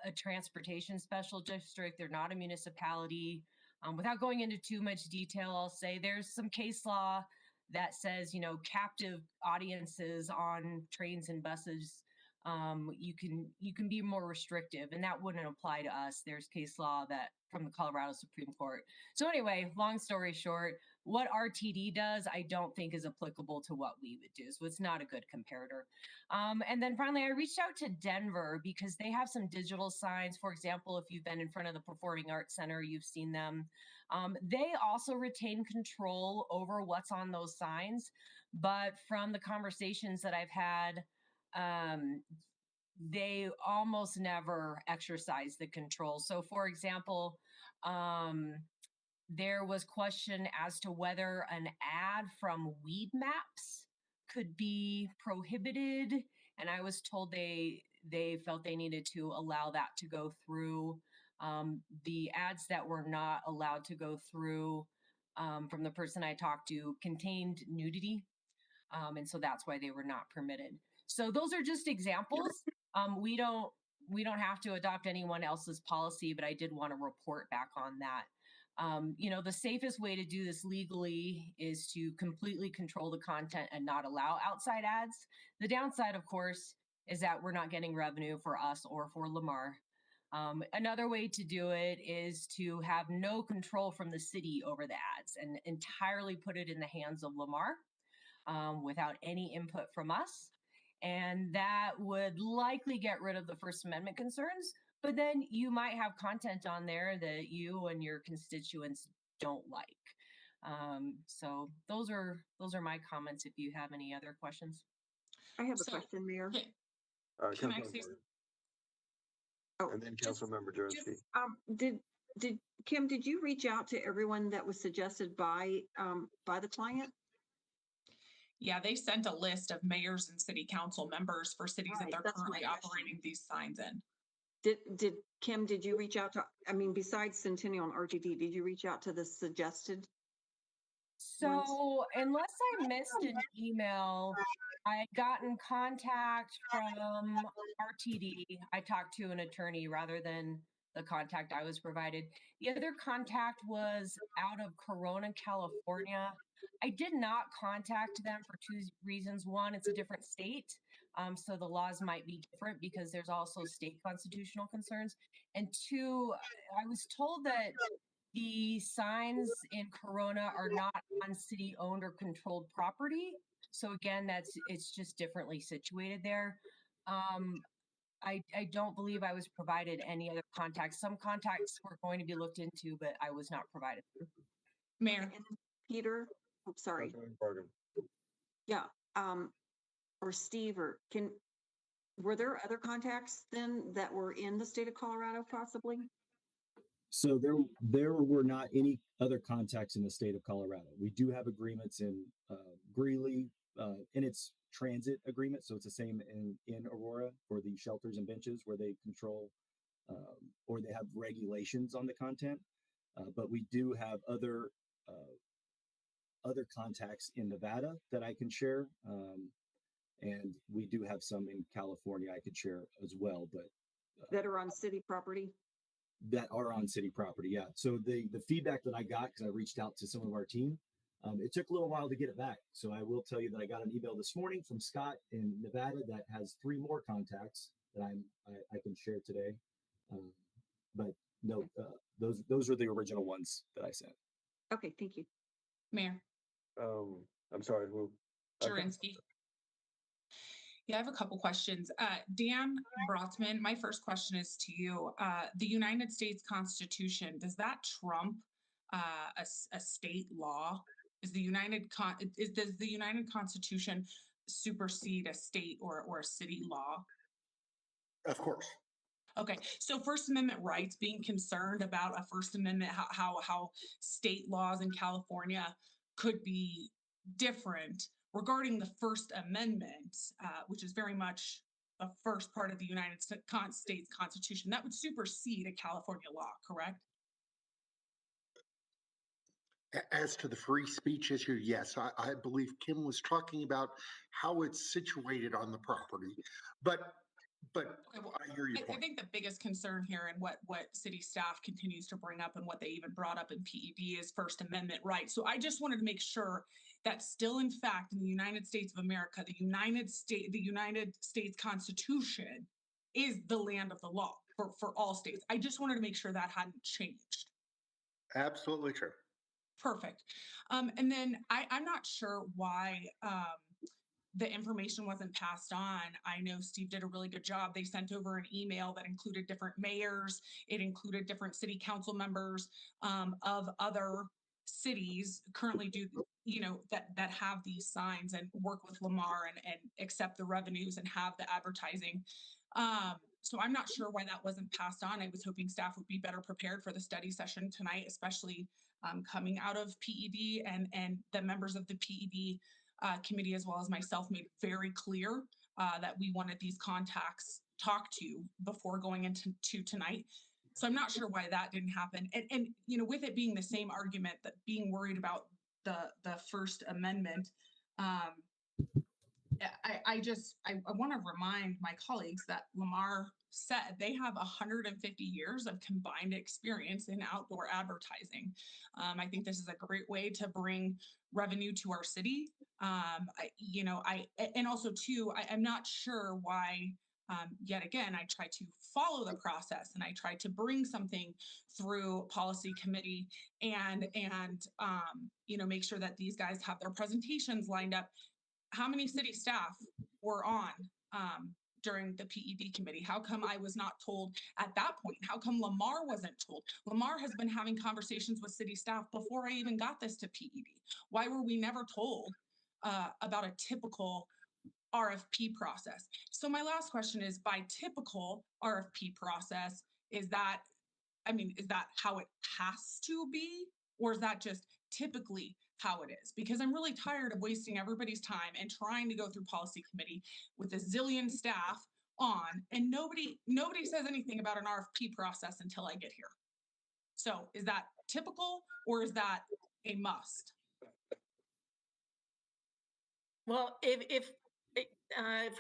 a transportation special district. They're not a municipality. Without going into too much detail, I'll say there's some case law that says, captive audiences on trains and buses, you can be more restrictive, and that wouldn't apply to us. There's case law that from the Colorado Supreme Court. So anyway, long story short, what RTD does, I don't think is applicable to what we would do. So it's not a good comparator. And then finally, I reached out to Denver because they have some digital signs. For example, if you've been in front of the Performing Arts Center, you've seen them. They also retain control over what's on those signs. But from the conversations that I've had, they almost never exercise the control. So for example, there was question as to whether an ad from Weed Maps could be prohibited. And I was told they felt they needed to allow that to go through. The ads that were not allowed to go through from the person I talked to contained nudity. And so that's why they were not permitted. So those are just examples. We don't have to adopt anyone else's policy, but I did want to report back on that. The safest way to do this legally is to completely control the content and not allow outside ads. The downside, of course, is that we're not getting revenue for us or for Lamar. Another way to do it is to have no control from the city over the ads and entirely put it in the hands of Lamar without any input from us. And that would likely get rid of the First Amendment concerns, but then you might have content on there that you and your constituents don't like. So those are my comments. If you have any other questions. I have a question, Mayor. Can I say? And then Councilmember Jersey. Did Kim, did you reach out to everyone that was suggested by the client? Yeah, they sent a list of mayors and city council members for cities that they're currently operating these signs in. Did Kim, did you reach out to, besides Centennial and RTD, did you reach out to the suggested? So unless I missed an email, I got in contact from RTD. I talked to an attorney rather than the contact I was provided. The other contact was out of Corona, California. I did not contact them for two reasons. One, it's a different state, so the laws might be different because there's also state constitutional concerns. And two, I was told that the signs in Corona are not on city-owned or controlled property. So again, it's just differently situated there. I don't believe I was provided any other contacts. Some contacts were going to be looked into, but I was not provided. Mayor. Peter, I'm sorry. Yeah, or Steve, were there other contacts then that were in the state of Colorado possibly? So there were not any other contacts in the state of Colorado. We do have agreements in Greeley, in its transit agreement. So it's the same in Aurora for the shelters and benches where they control or they have regulations on the content. But we do have other contacts in Nevada that I can share. And we do have some in California I could share as well, but that are on city property. That are on city property, yeah. So the feedback that I got, because I reached out to some of our team, it took a little while to get it back. So I will tell you that I got an email this morning from Scott in Nevada that has 3 more contacts that I can share today. But no, those are the original ones that I sent. Okay, thank you. Mayor. I'm sorry, who? Jurinsky. Yeah, I have a couple questions. Dan Brotzman, my first question is to you. The United States Constitution, does that trump a state law? Does the United Constitution supersede a state or a city law? Of course. Okay, so First Amendment rights, being concerned about a First Amendment, how state laws in California could be different regarding the First Amendment, which is very much the first part of the United States Constitution, that would supersede a California law, correct? As to the free speech issue, yes, I believe Kim was talking about how it's situated on the property, but okay, well, I hear your point. I think the biggest concern here and what city staff continues to bring up and what they even brought up in PED is First Amendment rights. So I just wanted to make sure that still, in fact, in the United States of America, the United States Constitution is the land of the law for all states. I just wanted to make sure that hadn't changed. Absolutely true. Perfect. And then I'm not sure why the information wasn't passed on. I know Steve did a really good job. They sent over an email that included different mayors. It included different city council members of other cities currently that have these signs and work with Lamar and accept the revenues and have the advertising. So I'm not sure why that wasn't passed on. I was hoping staff would be better prepared for the study session tonight, especially coming out of PED, and the members of the PED committee, as well as myself, made very clear that we wanted these contacts talked to before going into tonight. So I'm not sure why that didn't happen. And with it being the same argument, that being worried about the First Amendment, I want to remind my colleagues that Lamar said they have 150 years of combined experience in outdoor advertising. I think this is a great way to bring revenue to our city. And also too, I'm not sure why. Yet again, I try to follow the process and I try to bring something through policy committee and make sure that these guys have their presentations lined up. How many city staff were on during the PED committee? How come I was not told at that point? How come Lamar wasn't told? Lamar has been having conversations with city staff before I even got this to PED. Why were we never told about a typical RFP process? So my last question is, by typical RFP process, is that how it has to be, or is that just typically how it is? Because I'm really tired of wasting everybody's time and trying to go through policy committee with a zillion staff on, and nobody says anything about an RFP process until I get here. So is that typical, or is that a must? Well, if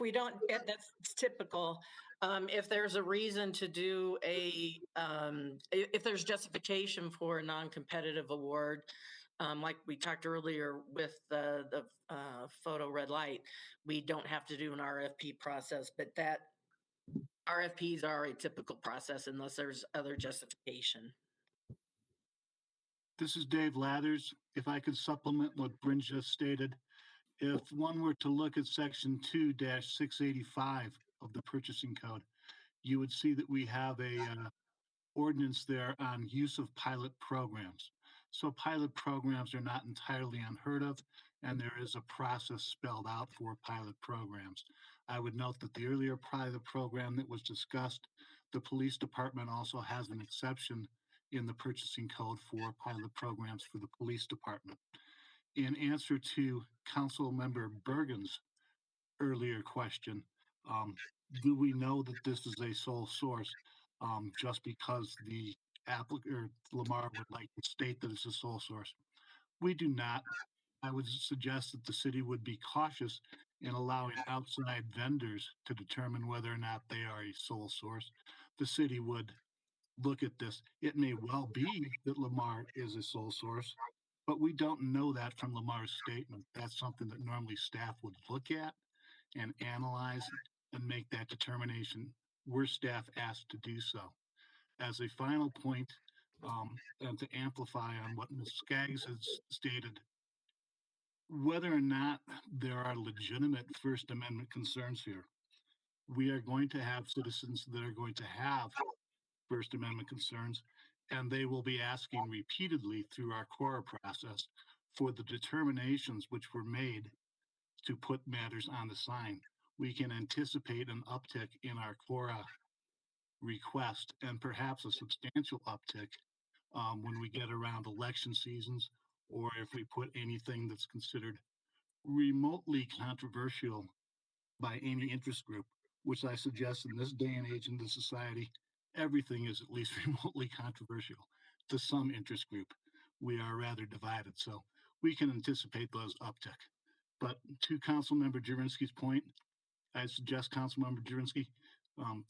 we don't, that's typical. If there's a reason to do if there's justification for a non-competitive award, like we talked earlier with the photo red light, we don't have to do an RFP process, but that RFPs are a typical process unless there's other justification. This is Dave Lathers. If I could supplement what Bryn just stated, if one were to look at section 2-685 of the purchasing code, you would see that we have a ordinance there on use of pilot programs. So pilot programs are not entirely unheard of, and there is a process spelled out for pilot programs. I would note that the earlier pilot program that was discussed, the police department also has an exception in the purchasing code for pilot programs for the police department. In answer to Council Member Bergen's earlier question, do we know that this is a sole source just because the applicant or Lamar would like to state that it's a sole source? We do not. I would suggest that the city would be cautious in allowing outside vendors to determine whether or not they are a sole source. The city would look at this. It may well be that Lamar is a sole source, but we don't know that from Lamar's statement. That's something that normally staff would look at and analyze and make that determination. We're staff asked to do so. As a final point, and to amplify on what Ms. Skaggs has stated, whether or not there are legitimate First Amendment concerns here, we are going to have citizens that are going to have First Amendment concerns, and they will be asking repeatedly through our core process for the determinations which were made to put matters on the sign. We can anticipate an uptick in our Quora request and perhaps a substantial uptick when we get around election seasons, or if we put anything that's considered remotely controversial by any interest group, which I suggest in this day and age in this society, everything is at least remotely controversial to some interest group. We are rather divided, so we can anticipate those uptick. But to Councilmember Jurinsky's point, I suggest Councilmember Jurinsky,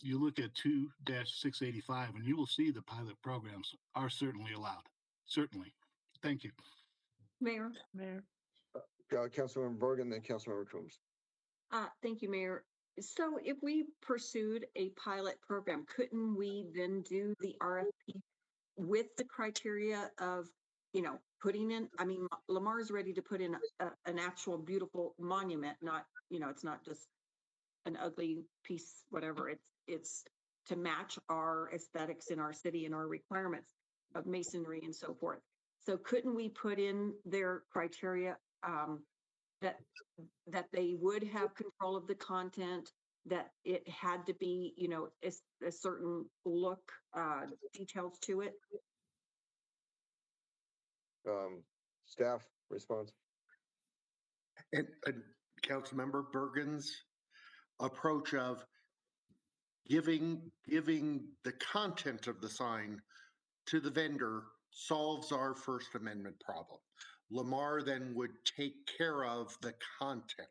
you look at 2-685 and you will see the pilot programs are certainly allowed. Certainly. Thank you. Mayor. Councilmember Bergen, then Councilmember Coombs. Thank you, Mayor. So if we pursued a pilot program, couldn't we then do the RFP with the criteria of, putting in, Lamar's ready to put in an actual beautiful monument, not, it's not just an ugly piece, whatever. It's to match our aesthetics in our city and our requirements of masonry and so forth. So couldn't we put in their criteria that they would have control of the content, that it had to be, a certain look, details to it? Staff response. And Councilmember Bergen's approach of giving the content of the sign to the vendor solves our First Amendment problem. Lamar then would take care of the content.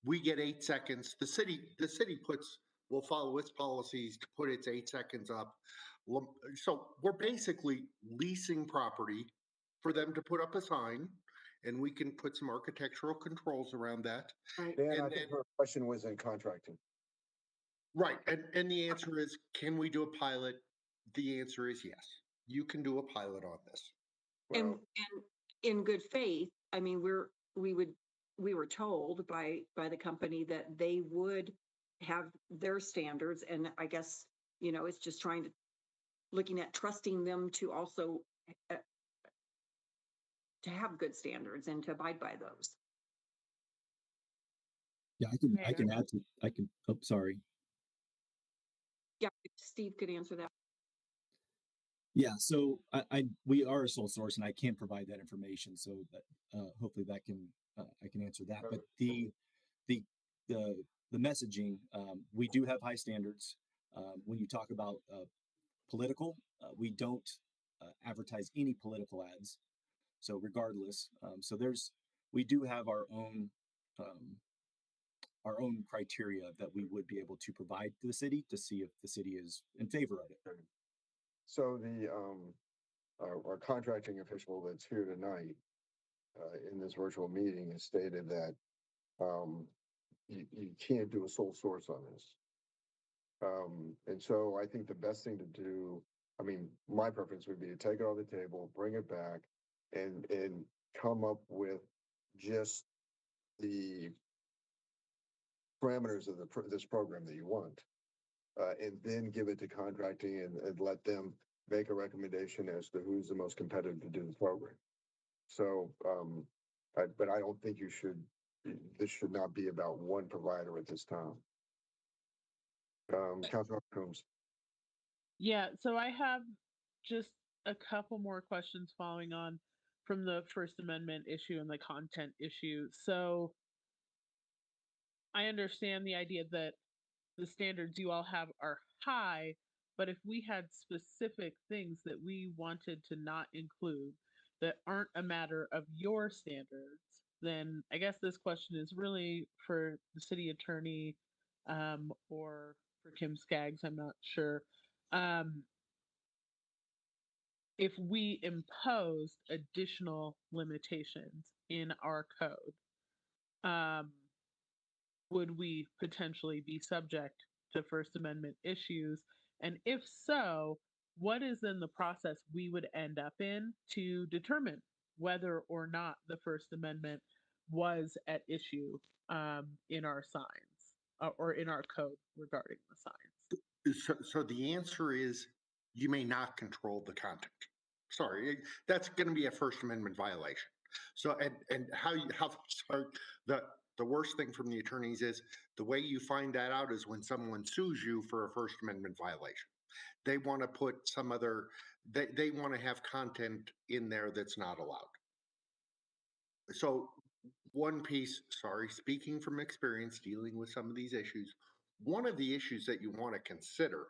we get 8 seconds. The city will follow its policies to put its 8 seconds up. So we're basically leasing property for them to put up a sign, and we can put some architectural controls around that. Right. Dan, I think her question was in contracting. Right. And the answer is, can we do a pilot? The answer is yes. You can do a pilot on this. And in good faith, I mean, we were told by the company that they would have their standards, and I guess, it's just looking at trusting them to also to have good standards and to abide by those. Yeah, oh, sorry. Yeah, if Steve could answer that. Yeah, so we are a sole source, and I can provide that information. So that hopefully that can I can answer that. But the messaging, we do have high standards. When you talk about political, we don't advertise any political ads. So regardless, so we do have our own criteria that we would be able to provide to the city to see if the city is in favor of it. So our contracting official that's here tonight in this virtual meeting has stated that you can't do a sole source on this. And so I think the best thing to do, I mean, my preference would be to take it off the table, bring it back, and come up with just the parameters of this program that you want, and then give it to contracting and let them make a recommendation as to who's the most competitive to do the program. So, but I don't think this should not be about one provider at this time. Councilor Coombs. Yeah, so I have just a couple more questions following on from the First Amendment issue and the content issue. So I understand the idea that the standards you all have are high, but if we had specific things that we wanted to not include that aren't a matter of your standards, then I guess this question is really for the city attorney, or for Kim Skaggs, I'm not sure. If we imposed additional limitations in our code, would we potentially be subject to First Amendment issues? And if so, what is then the process we would end up in to determine whether or not the First Amendment was at issue in our signs or in our code regarding the signs? So the answer is you may not control the content. Sorry, that's going to be a First Amendment violation. So and how sorry, the worst thing from the attorneys is the way you find that out is when someone sues you for a First Amendment violation. They want to put some other, they want to have content in there that's not allowed. So one piece, sorry, speaking from experience dealing with some of these issues, one of the issues that you want to consider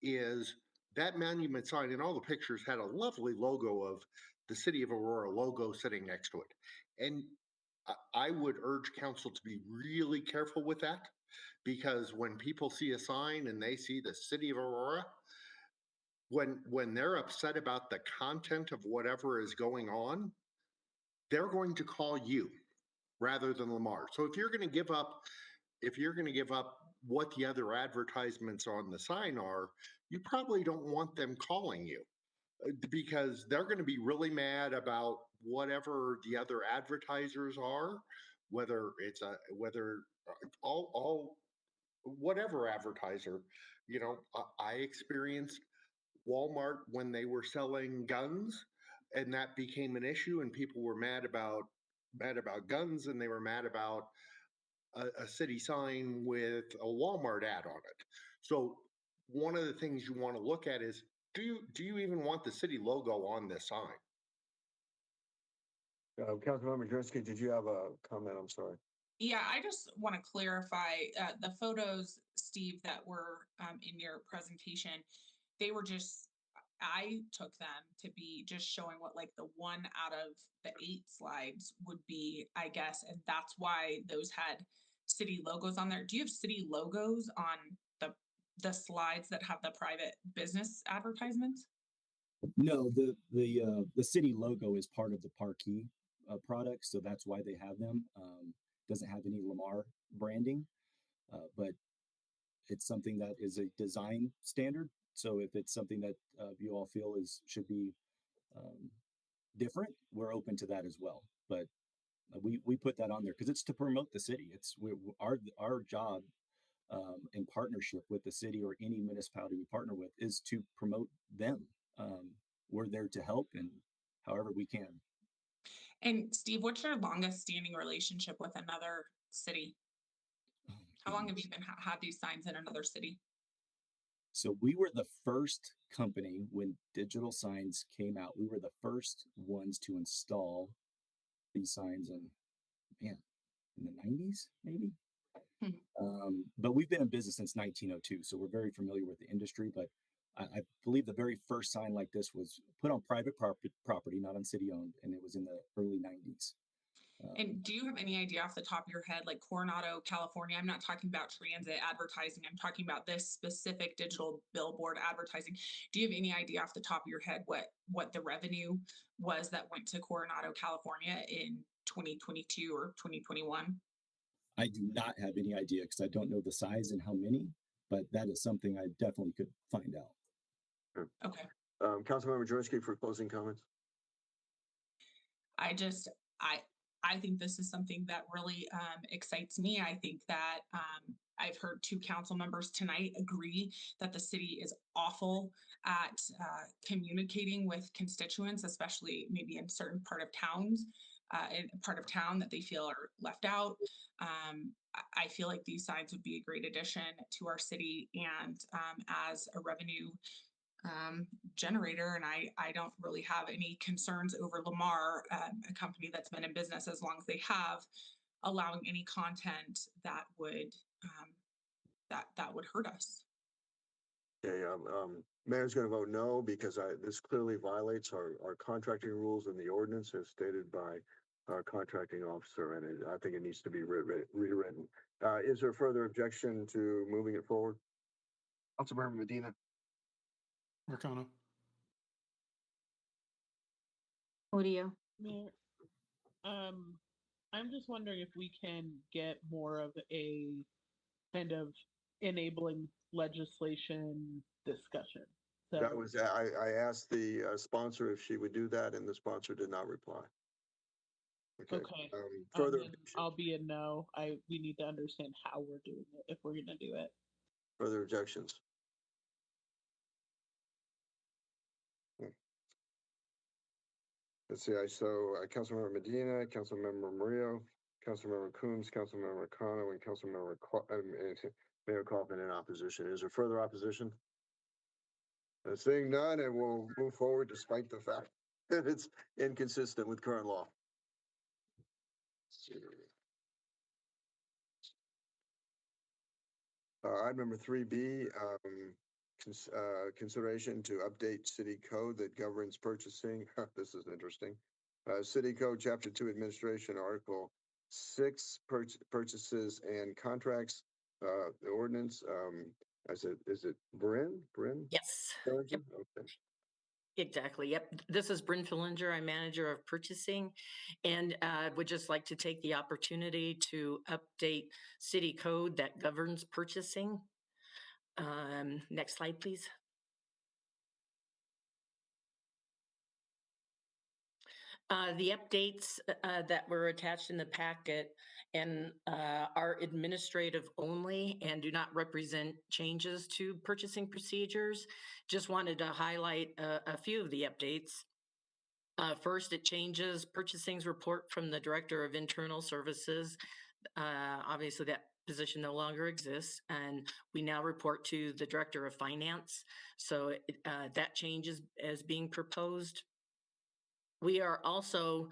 is that monument sign in all the pictures had a lovely logo of the City of Aurora logo sitting next to it. And I would urge council to be really careful with that, because when people see a sign and they see the City of Aurora, when they're upset about the content of whatever is going on, they're going to call you rather than Lamar. So if you're going to give up what the other advertisements on the sign are, you probably don't want them calling you, because they're going to be really mad about whatever the other advertisers are, whether it's all whatever advertiser. I experienced Walmart when they were selling guns, and that became an issue, and people were mad about guns, and they were mad about a city sign with a Walmart ad on it. So one of the things you want to look at is, do you even want the city logo on this sign? Councilmember Jersky, did you have a comment? I'm sorry. Yeah, I just want to clarify the photos, Steve, that were in your presentation. They were just, I took them to be just showing what like the 1 out of the 8 slides would be, I guess. And that's why those had city logos on there. Do you have city logos on the slides that have the private business advertisements? No, the city logo is part of the Parkey product, so that's why they have them. Doesn't have any Lamar branding, but it's something that is a design standard. So if it's something that you all feel should be different, we're open to that as well. But we put that on there because it's to promote the city. It's our job in partnership with the city or any municipality we partner with is to promote them. We're there to help in however we can. And Steve, what's your longest standing relationship with another city? How long have you been had these signs in another city? So we were the first company when digital signs came out. We were the first ones to install these signs in the 90s, maybe. But we've been in business since 1902, so we're very familiar with the industry. But I believe the very first sign like this was put on private property, not on city-owned, and it was in the early 90s. And do you have any idea off the top of your head, like Coronado, California? I'm not talking about transit advertising. I'm talking about this specific digital billboard advertising. Do you have any idea off the top of your head what the revenue was that went to Coronado, California in 2022 or 2021? I do not have any idea because I don't know the size and how many, but that is something I definitely could find out. Okay. Councilmember Jaworski for closing comments. I think this is something that really excites me. I think that I've heard 2 council members tonight agree that the city is awful at communicating with constituents, especially maybe in certain part of town that they feel are left out. I feel like these signs would be a great addition to our city and as a revenue generator, and I don't really have any concerns over Lamar, a company that's been in business as long as they have, allowing any content that would that would hurt us. Okay, Mayor's going to vote no because this clearly violates our contracting rules and the ordinance as stated by our contracting officer, and I think it needs to be rewritten. Is there further objection to moving it forward? Councilmember Medina. Marcano. Audio. Mayor, I'm just wondering if we can get more of a kind of enabling legislation discussion. So That was I asked the sponsor if she would do that, and the sponsor did not reply. Okay. Further, I'll be a no. We need to understand how we're doing it if we're going to do it. further objections. Let's see. Councilmember Medina, Councilmember Murillo, Councilmember Coombs, Councilmember Kano, and Councilmember Mayor Kaufman in opposition. Is there further opposition? Seeing none, and we'll move forward despite the fact that it's inconsistent with current law. Item number 3B, consideration to update city code that governs purchasing. This is interesting. City Code Chapter 2 Administration, Article 6, purchases and contracts. The ordinance, is it Bryn? Yes. Yep. Okay. Exactly. Yep. This is Bryn Fillinger. I'm manager of purchasing, and would just like to take the opportunity to update city code that governs purchasing. Next slide, please. The updates that were attached in the packet and are administrative only and do not represent changes to purchasing procedures. Just wanted to highlight a few of the updates. First, it changes purchasing's report from the Director of Internal Services. Obviously, that position no longer exists, and we now report to the Director of Finance. So that change is being proposed. We are also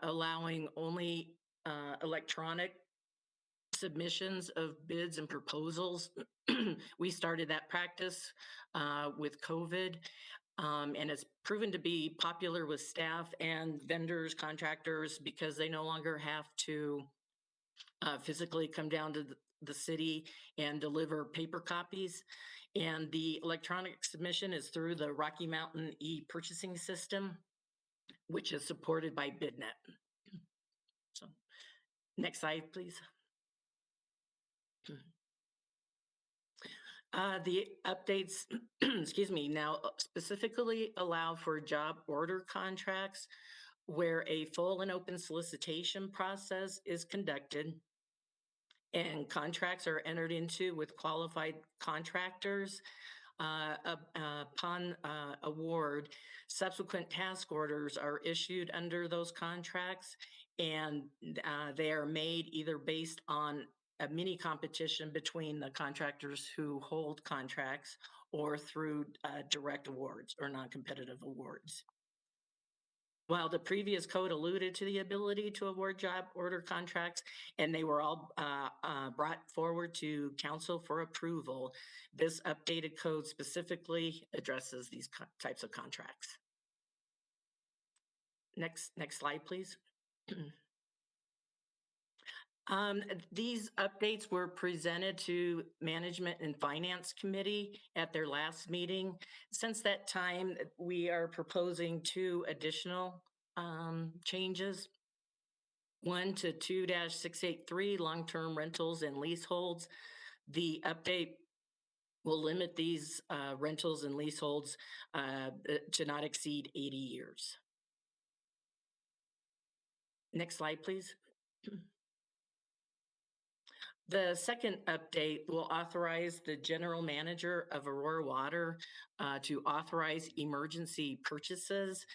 allowing only electronic submissions of bids and proposals. We started that practice with COVID, and it's proven to be popular with staff and vendors, contractors, because they no longer have to physically come down to the city and deliver paper copies. And the electronic submission is through the Rocky Mountain e-purchasing system, which is supported by BidNet. So next slide, please. The updates, excuse me, now specifically allow for job order contracts where a full and open solicitation process is conducted and contracts are entered into with qualified contractors. Upon award, subsequent task orders are issued under those contracts, and they are made either based on a mini competition between the contractors who hold contracts or through direct awards or non-competitive awards. While the previous code alluded to the ability to award job order contracts, and they were all brought forward to council for approval, this updated code specifically addresses these types of contracts. Next slide, please. These updates were presented to Management and Finance Committee at their last meeting. Since that time, we are proposing 2 additional changes. 1 to 2-683 long-term rentals and leaseholds. The update will limit these rentals and leaseholds to not exceed 80 years. Next slide, please. The second update will authorize the general manager of Aurora Water to authorize emergency purchases.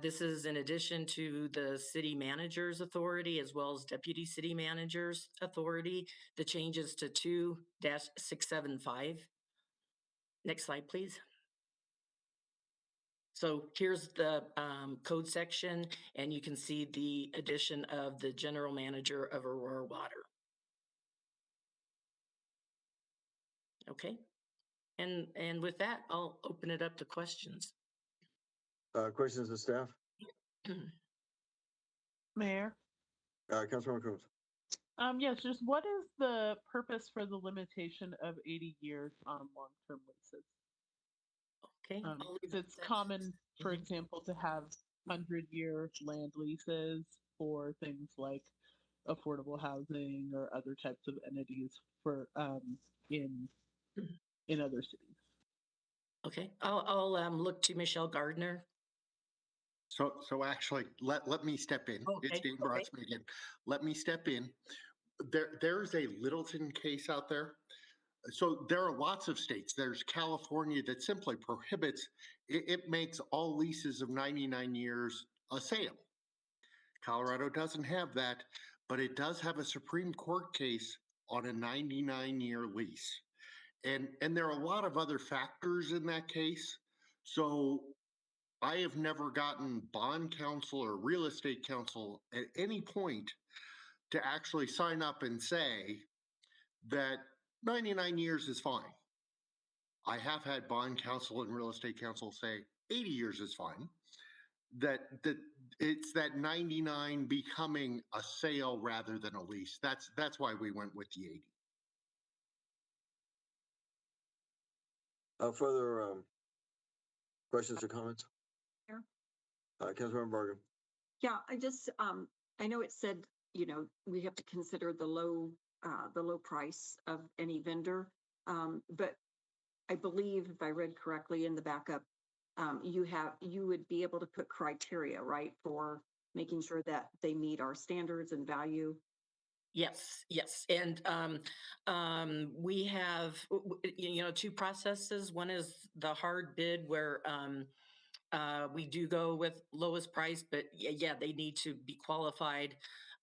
This is in addition to the city manager's authority as well as deputy city manager's authority. The changes to 2-675. Next slide, please. So here's the code section, and you can see the addition of the general manager of Aurora Water. Okay, and with that, I'll open it up to questions. Questions of staff? Mayor? Councilmember Coombs. Yes, just what is the purpose for the limitation of 80 years on long-term leases? Okay. It's common, for example, to have 100-year land leases for things like affordable housing or other types of entities for in other cities. Okay, I'll look to Michelle Gardner. So actually, let me step in. Okay, It's Dan Brodsman again. Let me step in. There's a Littleton case out there. So there are lots of states. There's California that simply prohibits, it makes all leases of 99 years a sale. Colorado doesn't have that, but it does have a Supreme Court case on a 99-year lease. And there are a lot of other factors in that case. So I have never gotten bond counsel or real estate counsel at any point to actually sign up and say that 99 years is fine. I have had bond counsel and real estate counsel say 80 years is fine. That it's that 99 becoming a sale rather than a lease. That's why we went with the 80. Further questions or comments? Sure. Councilmember Barger. Yeah, I know it said, we have to consider the low price of any vendor. But I believe if I read correctly in the backup, you would be able to put criteria, right, for making sure that they meet our standards and value. Yes. And we have, 2 processes. One is the hard bid where we do go with lowest price, but yeah, they need to be qualified,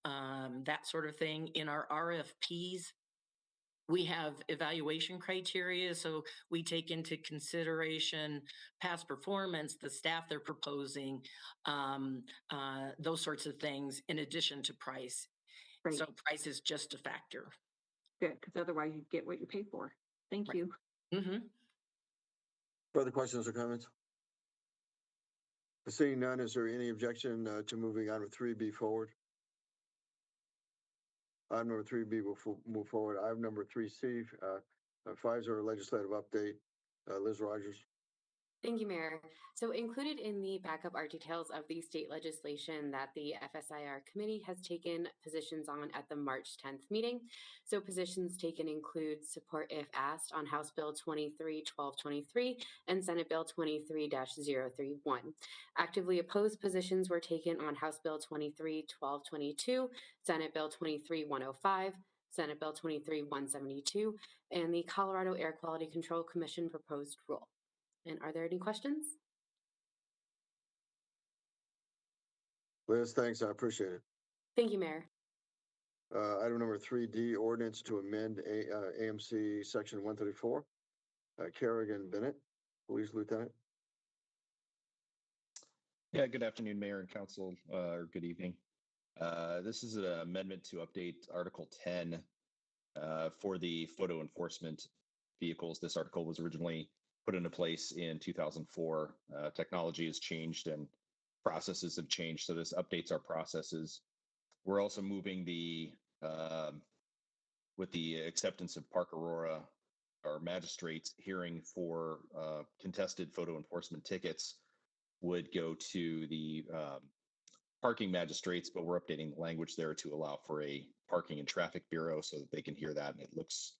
that sort of thing. In our RFPs, we have evaluation criteria, so we take into consideration past performance, the staff they're proposing, those sorts of things, in addition to price. Right. So price is just a factor. Good, because otherwise you get what you pay for. Thank you. Mm-hmm. Further questions or comments? Seeing none, is there any objection to moving item 3B forward? Item number 3B will move forward. Item number 3C, 5-0 legislative update. Liz Rogers. Thank you, Mayor. So included in the backup are details of the state legislation that the FSIR committee has taken positions on at the March 10th meeting. So positions taken include support if asked on House Bill 23-1223 and Senate Bill 23-031. Actively opposed positions were taken on House Bill 23-1222, Senate Bill 23-105, Senate Bill 23-172, and the Colorado Air Quality Control Commission proposed rule. And are there any questions? Liz, thanks. I appreciate it. Thank you, Mayor. Item number 3D, ordinance to amend AMC Section 134. Kerrigan Bennett, Police Lieutenant. Yeah, good afternoon, Mayor and Council, or good evening. This is an amendment to update Article 10 for the photo enforcement vehicles. This article was originally put into place in 2004. Technology has changed and processes have changed, so this updates our processes. We're also moving with the acceptance of Park Aurora, our magistrates hearing for contested photo enforcement tickets would go to the parking magistrates, but we're updating the language there to allow for a parking and traffic bureau so that they can hear that, and it looks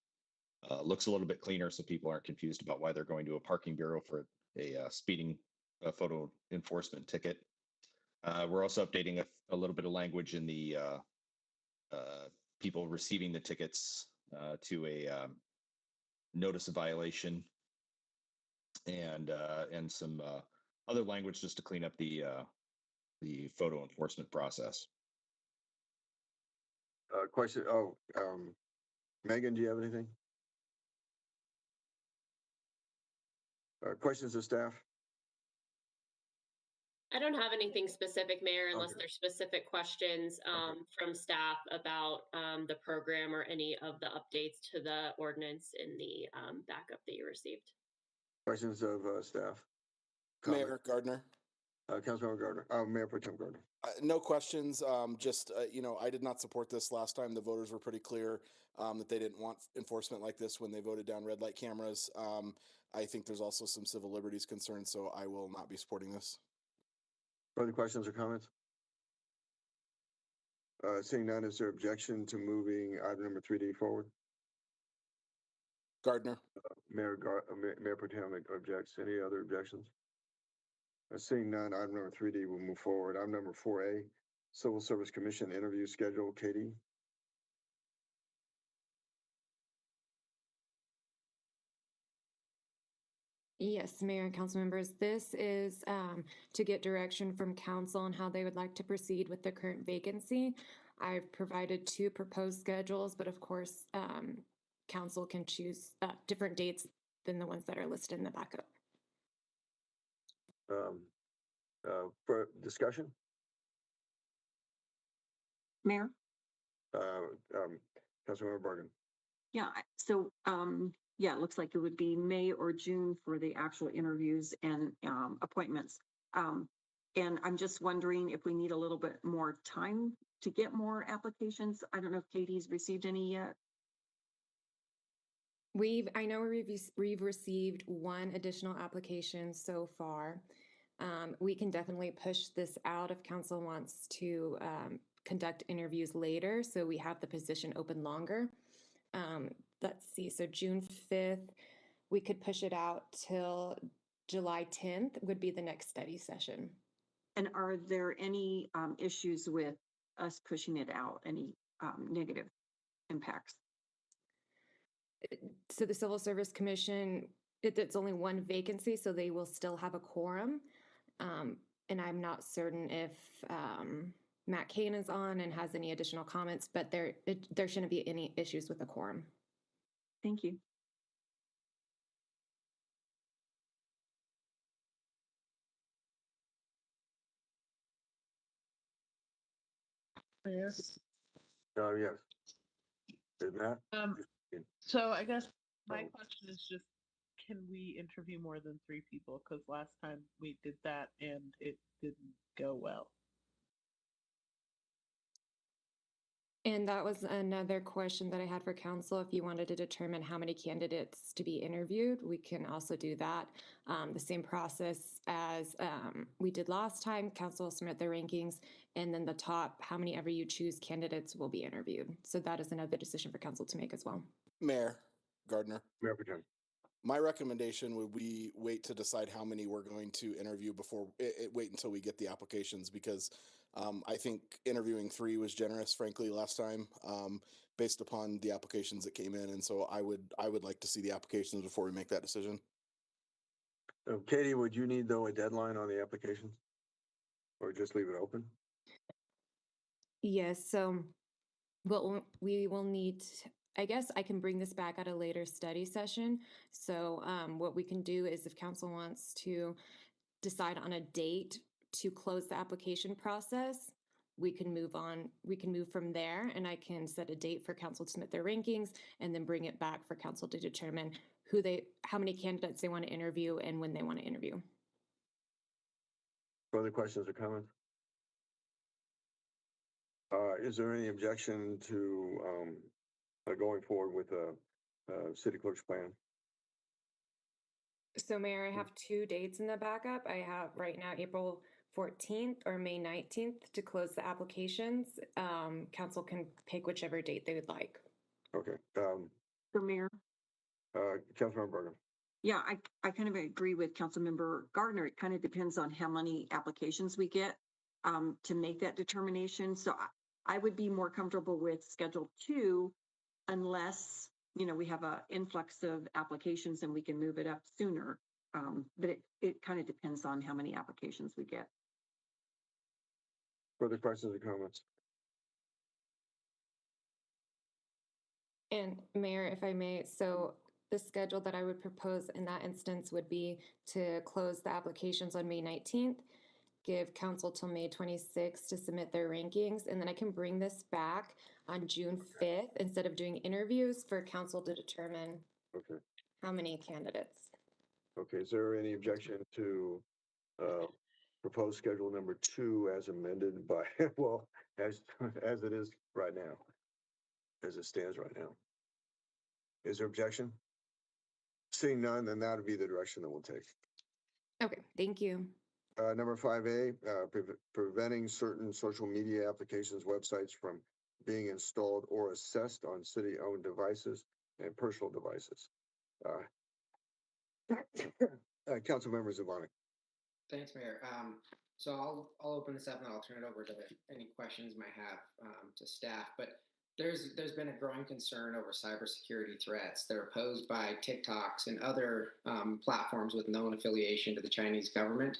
a little bit cleaner so people aren't confused about why they're going to a parking bureau for a speeding photo enforcement ticket. We're also updating a little bit of language in the people receiving the tickets to a notice of violation, and some other language just to clean up the photo enforcement process. Question. Megan, do you have anything? Questions of staff? I don't have anything specific, Mayor, unless Okay. there's specific questions from staff about the program or any of the updates to the ordinance in the backup that you received. Questions of staff? Mayor Gardner. Councilmember Gardner. Mayor Pro Tem Gardner. No questions. Just, I did not support this last time. The voters were pretty clear that they didn't want enforcement like this when they voted down red light cameras. I think there's also some civil liberties concerns, so I will not be supporting this. Further questions or comments? Seeing none, is there objection to moving item number 3D forward? Gardner. Mayor Pro Tem objects. Any other objections? Seeing none, item number 3D will move forward. Item number 4A, Civil Service Commission interview schedule. Katie? Yes, Mayor and council members, this is to get direction from council on how they would like to proceed with the current vacancy. I've provided 2 proposed schedules, but of course, council can choose different dates than the ones that are listed in the backup. For discussion? Mayor? Councilmember Bergen. Yeah, so yeah, it looks like it would be May or June for the actual interviews and appointments. And I'm just wondering if we need a little bit more time to get more applications. I don't know if Katie's received any yet. I know we've received 1 additional application so far. We can definitely push this out if council wants to conduct interviews later, so we have the position open longer. Let's see, so June 5th, we could push it out till July 10th would be the next study session. And are there any issues with us pushing it out? Any negative impacts? So the Civil Service Commission, it's only 1 vacancy, so they will still have a quorum. And I'm not certain if Matt Kane is on and has any additional comments, but there shouldn't be any issues with the quorum. Thank you. Yes. Yes. Is Matt? So I guess my question is just, can we interview more than 3 people? Because last time we did that and it didn't go well. And that was another question that I had for council. If you wanted to determine how many candidates to be interviewed, we can also do that. The same process as we did last time. Council will submit their rankings, and then the top, how many ever you choose candidates will be interviewed. So that is another decision for council to make as well. Mayor Gardner. Mayor Pro Tem. My recommendation would be wait to decide how many we're going to interview before wait until we get the applications, because I think interviewing 3 was generous, frankly, last time, based upon the applications that came in. And so I would like to see the applications before we make that decision. Katie, would you need though a deadline on the applications, or just leave it open? Yes. So we will need, I guess I can bring this back at a later study session. So what we can do is if council wants to decide on a date to close the application process, we can move on. We can move from there, and I can set a date for council to submit their rankings and then bring it back for council to determine how many candidates they want to interview and when they want to interview. Further questions or comments? Is there any objection to going forward with the city clerk's plan? So Mayor, I have 2 dates in the backup. I have right now April 14th or May 19th to close the applications. Council can pick whichever date they would like. Okay. So Mayor. Councilmember Bergen. Yeah, I kind of agree with Councilmember Gardner. It kind of depends on how many applications we get to make that determination. So I would be more comfortable with Schedule 2 unless, we have an influx of applications and we can move it up sooner. But it kind of depends on how many applications we get. Further questions or comments? And Mayor, if I may, so the schedule that I would propose in that instance would be to close the applications on May 19th, give council till May 26th to submit their rankings, and then I can bring this back on June 5th instead of doing interviews for council to determine how many candidates. Okay, is there any objection to proposed schedule number 2 as amended by, well, as it is right now, as it stands right now? Is there objection? Seeing none, then that would be the direction that we'll take. Okay, thank you. Number 5A, preventing certain social media applications, websites from being installed or assessed on city-owned devices and personal devices. Council members Ivonic. Thanks, Mayor. So I'll open this up and I'll turn it over to any questions you might have to staff. But there's been a growing concern over cybersecurity threats that are posed by TikToks and other platforms with known affiliation to the Chinese government.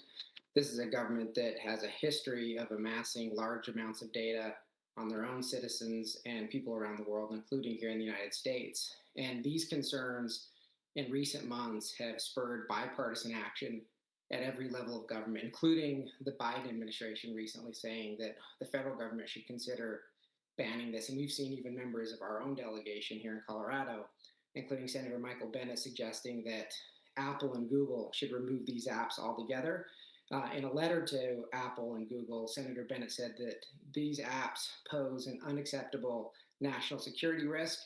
This is a government that has a history of amassing large amounts of data on their own citizens and people around the world, including here in the United States. And these concerns in recent months have spurred bipartisan action at every level of government, including the Biden administration recently saying that the federal government should consider banning this. And we've seen even members of our own delegation here in Colorado, including Senator Michael Bennet, suggesting that Apple and Google should remove these apps altogether. In a letter to Apple and Google, Senator Bennet said that these apps pose an unacceptable national security risk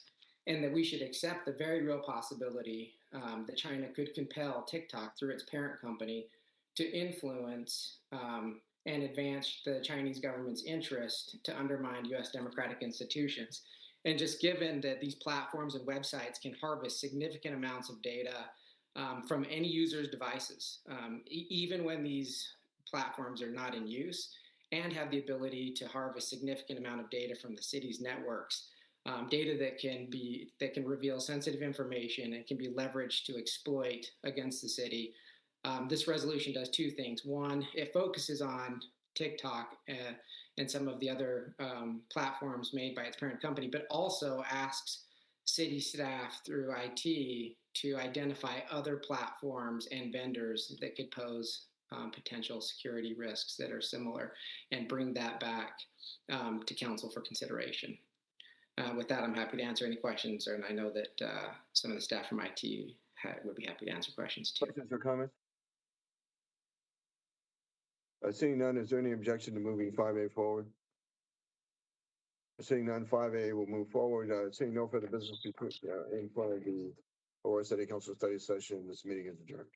and that we should accept the very real possibility that China could compel TikTok through its parent company to influence and advance the Chinese government's interest to undermine U.S. democratic institutions. And just given that these platforms and websites can harvest significant amounts of data from any user's devices, even when these platforms are not in use, and have the ability to harvest significant amount of data from the city's networks, data that can reveal sensitive information and can be leveraged to exploit against the city. This resolution does 2 things. One, it focuses on TikTok and some of the other platforms made by its parent company, but also asks city staff through IT to identify other platforms and vendors that could pose potential security risks that are similar and bring that back to council for consideration. With that, I'm happy to answer any questions, and I know that some of the staff from IT would be happy to answer questions too. Questions or comments? Seeing none, is there any objection to moving 5A forward? Seeing none, 5A will move forward. Seeing no further business between in front of the Aurora City Council study session, this meeting is adjourned.